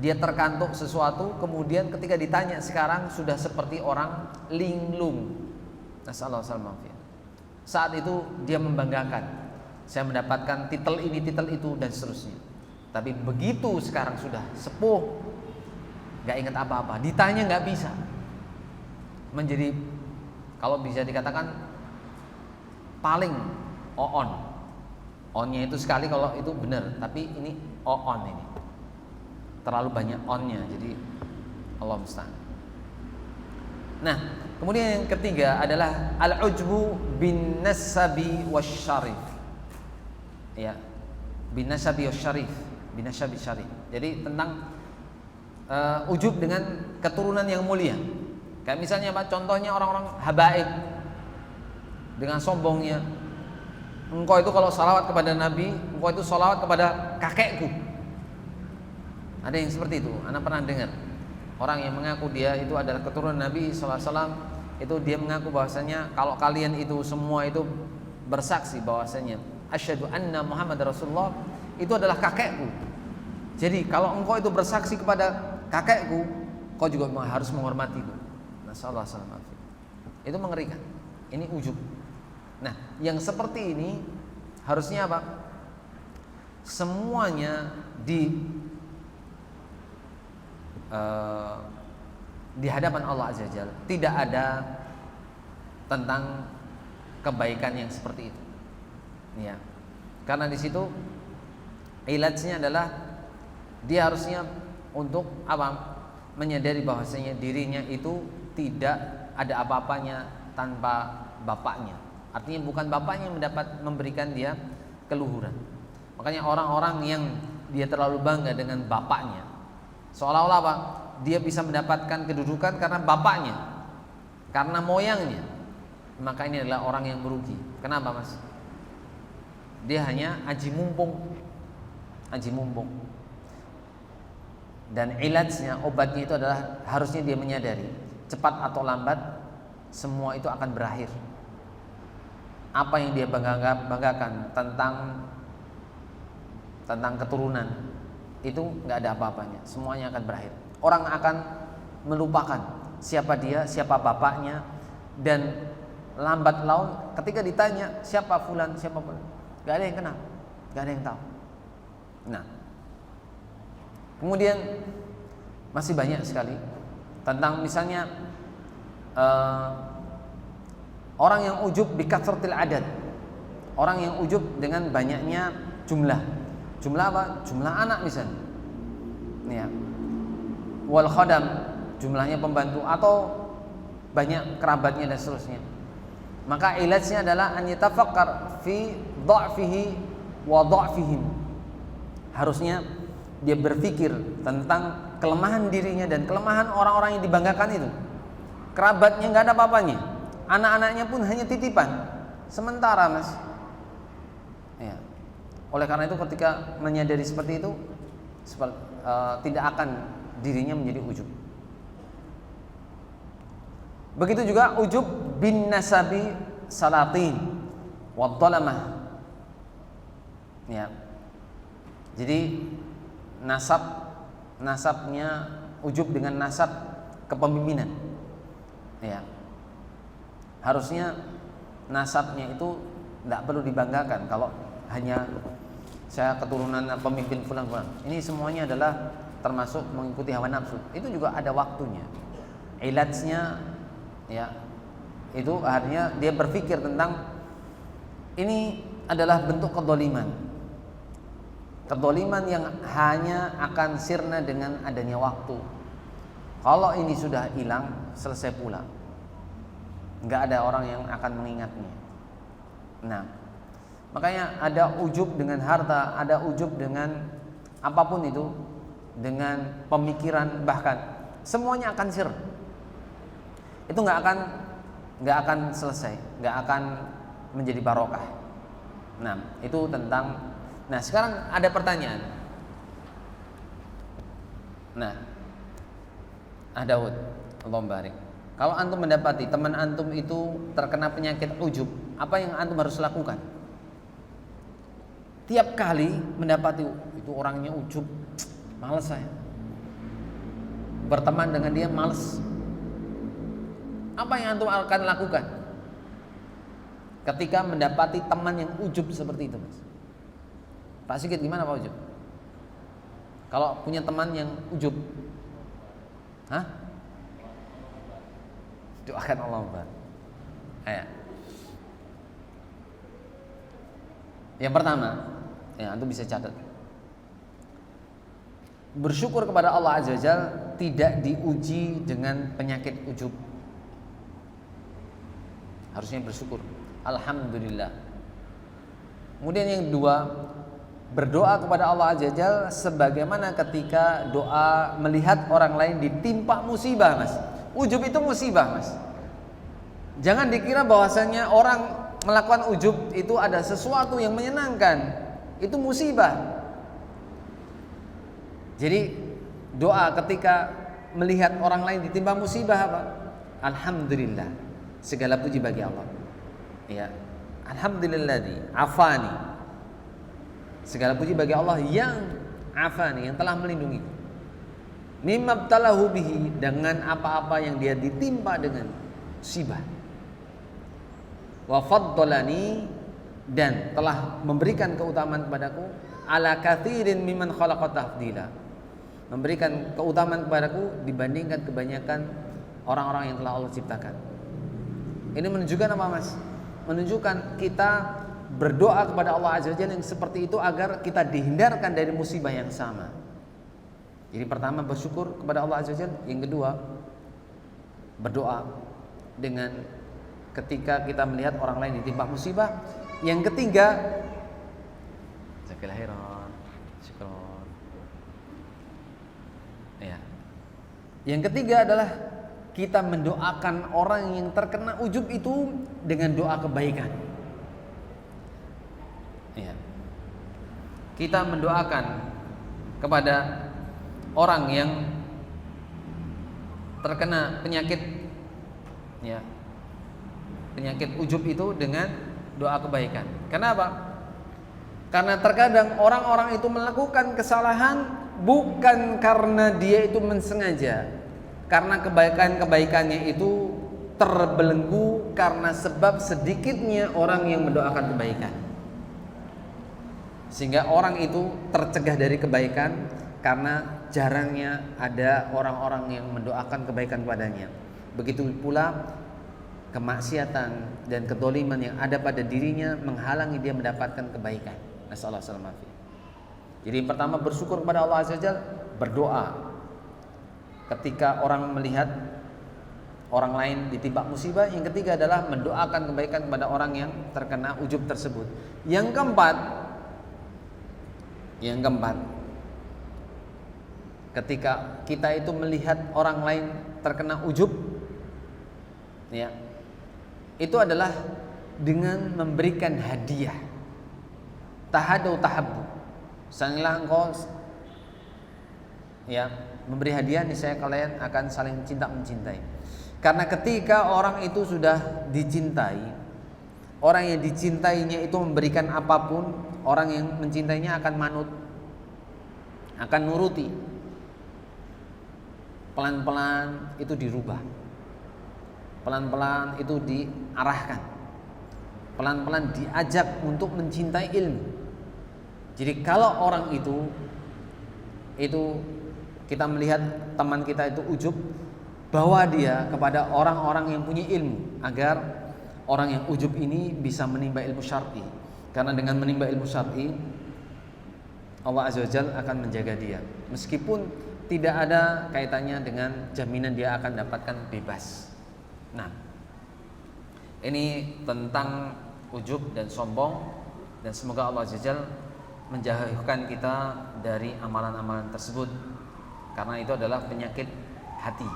dia terkantuk sesuatu, kemudian ketika ditanya sekarang sudah seperti orang linglung. Nasallahu alaihi wasallam. Saat itu dia membanggakan, saya mendapatkan titel ini, titel itu, dan seterusnya. Tapi begitu sekarang sudah sepuh, nggak ingat apa-apa, ditanya nggak bisa, menjadi kalau bisa dikatakan paling onnya itu sekali kalau itu benar, tapi ini ini terlalu banyak onnya, jadi Allah musta'an. Nah, kemudian yang ketiga adalah al-ujbu bin nasabi wasyarif. Ya, bin nasabi wasyarif, bin nasabi syarif. Jadi tentang ujub dengan keturunan yang mulia. Kayak misalnya apa? Contohnya orang-orang habaib dengan sombongnya, engkau itu kalau salawat kepada Nabi, engkau itu salawat kepada kakekku. Ada yang seperti itu. Anda pernah dengar orang yang mengaku dia itu adalah keturunan Nabi SAW, itu dia mengaku bahwasanya kalau kalian itu semua itu bersaksi bahwasanya asyhadu anna Muhammad Rasulullah, itu adalah kakekku. Jadi kalau engkau itu bersaksi kepada kakekku, kau juga harus menghormati itu. Nasallahu alaihi wasallam. Itu mengerikan. Ini ujub. Nah, yang seperti ini harusnya apa? Semuanya di hadapan Allah Azza wa Jalla. Tidak ada tentang kebaikan yang seperti itu. Ya. Karena di situ ilajnya adalah dia harusnya untuk apa? Menyadari bahwasanya dirinya itu tidak ada apa-apanya tanpa bapaknya. Artinya bukan bapaknya yang memberikan dia keluhuran. Makanya orang-orang yang dia terlalu bangga dengan bapaknya, seolah-olah apa? Dia bisa mendapatkan kedudukan karena bapaknya, karena moyangnya. Maka ini adalah orang yang merugi. Kenapa mas? Dia hanya aji mumpung. Dan ilajnya, obatnya itu adalah harusnya dia menyadari cepat atau lambat semua itu akan berakhir. Apa yang dia banggakan tentang keturunan itu nggak ada apa-apanya, semuanya akan berakhir. Orang akan melupakan siapa dia, siapa bapaknya, dan lambat laun ketika ditanya siapa fulan, nggak ada yang kenal, nggak ada yang tahu. Nah, kemudian masih banyak sekali tentang misalnya orang yang ujub bikatsratil adad, orang yang ujub dengan banyaknya jumlah apa? Jumlah anak misalnya, ya. Wal khadam, jumlahnya pembantu atau banyak kerabatnya dan seterusnya. Maka ilajnya adalah an yatafakkar fi dha'fihi wa dha'fihim. Harusnya dia berpikir tentang kelemahan dirinya dan kelemahan orang-orang yang dibanggakan itu. Kerabatnya nggak ada apa-apanya, anak-anaknya pun hanya titipan sementara, Mas. Ya. Oleh karena itu ketika menyadari seperti itu, tidak akan dirinya menjadi ujub. Begitu juga ujub bin nasabi salatin wad dhalamah. Ya. Jadi nasabnya ujub dengan nasab kepemimpinan. Ya. Harusnya nasabnya itu tidak perlu dibanggakan kalau hanya saya keturunan pemimpin fulan. Ini semuanya adalah termasuk mengikuti hawa nafsu. Itu juga ada waktunya. Ilajnya, ya, itu akhirnya dia berpikir tentang ini adalah bentuk kedzaliman yang hanya akan sirna dengan adanya waktu. Kalau ini sudah hilang, selesai pula, nggak ada orang yang akan mengingatnya. Nah, makanya ada ujub dengan harta, ada ujub dengan apapun itu, dengan pemikiran, bahkan semuanya akan sir. Itu nggak akan selesai, nggak akan menjadi barokah. Nah, itu tentang. Nah, sekarang ada pertanyaan. Nah, Daud, Allahumma barik. Kalau antum mendapati teman antum itu terkena penyakit ujub, apa yang antum harus lakukan? Tiap kali mendapati itu orangnya ujub, males saya berteman dengan dia, males. Apa yang antum akan lakukan ketika mendapati teman yang ujub seperti itu, Mas? Pak Sigit, gimana Pak ujub? Kalau punya teman yang ujub, doakan Allah Akbar. Yang pertama, ya antum bisa catat. Bersyukur kepada Allah Azza wa Jalla tidak diuji dengan penyakit ujub. Harusnya bersyukur. Alhamdulillah. Kemudian yang kedua, berdoa kepada Allah Azza wa Jalla sebagaimana ketika doa melihat orang lain ditimpa musibah, Mas. Ujub itu musibah, Mas. Jangan dikira bahwasanya orang melakukan ujub itu ada sesuatu yang menyenangkan. Itu musibah. Jadi doa ketika melihat orang lain ditimpa musibah apa? Alhamdulillah. Segala puji bagi Allah. Ya. Alhamdulilladzi afani. Segala puji bagi Allah yang afani, yang telah melindungi. Mimma btalahu bihi, dengan apa-apa yang dia ditimpa dengan musibah. Wa faddalani, dan telah memberikan keutamaan kepadaku ala katsirin mimman khalaqa tafdila. Memberikan keutamaan kepadaku dibandingkan kebanyakan orang-orang yang telah Allah ciptakan. Ini menunjukkan apa, Mas? Menunjukkan kita berdoa kepada Allah Azza wa Jalla yang seperti itu agar kita dihindarkan dari musibah yang sama. Jadi pertama bersyukur kepada Allah Azza wa Jalla, yang kedua berdoa dengan ketika kita melihat orang lain ditimpa musibah, yang ketiga jazakallahu khairan, syukron. Ya. Yang ketiga adalah kita mendoakan orang yang terkena ujub itu dengan doa kebaikan. Ya. Kita mendoakan kepada orang yang terkena penyakit, ya, penyakit ujub itu dengan doa kebaikan. Kenapa? Karena terkadang orang-orang itu melakukan kesalahan bukan karena dia itu mensengaja, karena kebaikan-kebaikannya itu terbelenggu karena sebab sedikitnya orang yang mendoakan kebaikan. Sehingga orang itu tercegah dari kebaikan karena jarangnya ada orang-orang yang mendoakan kebaikan padanya. Begitu pula kemaksiatan dan kedoliman yang ada pada dirinya menghalangi dia mendapatkan kebaikan. Nasallahu alaihi wasallam. Jadi yang pertama bersyukur kepada Allah Azza wa Jalla, berdoa. Ketika orang melihat orang lain ditimpa musibah, yang ketiga adalah mendoakan kebaikan kepada orang yang terkena ujub tersebut. Yang keempat, ketika kita itu melihat orang lain terkena ujub, ya, itu adalah dengan memberikan hadiah. Tahadu tahabbu. Sainglah engkau, ya, memberi hadiah, niscaya kalian akan saling cinta mencintai. Karena ketika orang itu sudah dicintai, orang yang dicintainya itu memberikan apapun, orang yang mencintainya akan manut, akan nuruti. Pelan-pelan itu dirubah, pelan-pelan itu diarahkan, pelan-pelan diajak untuk mencintai ilmu. Jadi kalau orang itu kita melihat teman kita itu ujub, bawa dia kepada orang-orang yang punya ilmu, agar orang yang ujub ini bisa menimba ilmu syar'i. Karena dengan menimba ilmu syar'i, Allah Azza wa Jalla akan menjaga dia, meskipun tidak ada kaitannya dengan jaminan dia akan dapatkan bebas. Nah, ini tentang ujub dan sombong, dan semoga Allah Azza wa Jalla menjauhkan kita dari amalan-amalan tersebut, karena itu adalah penyakit hati.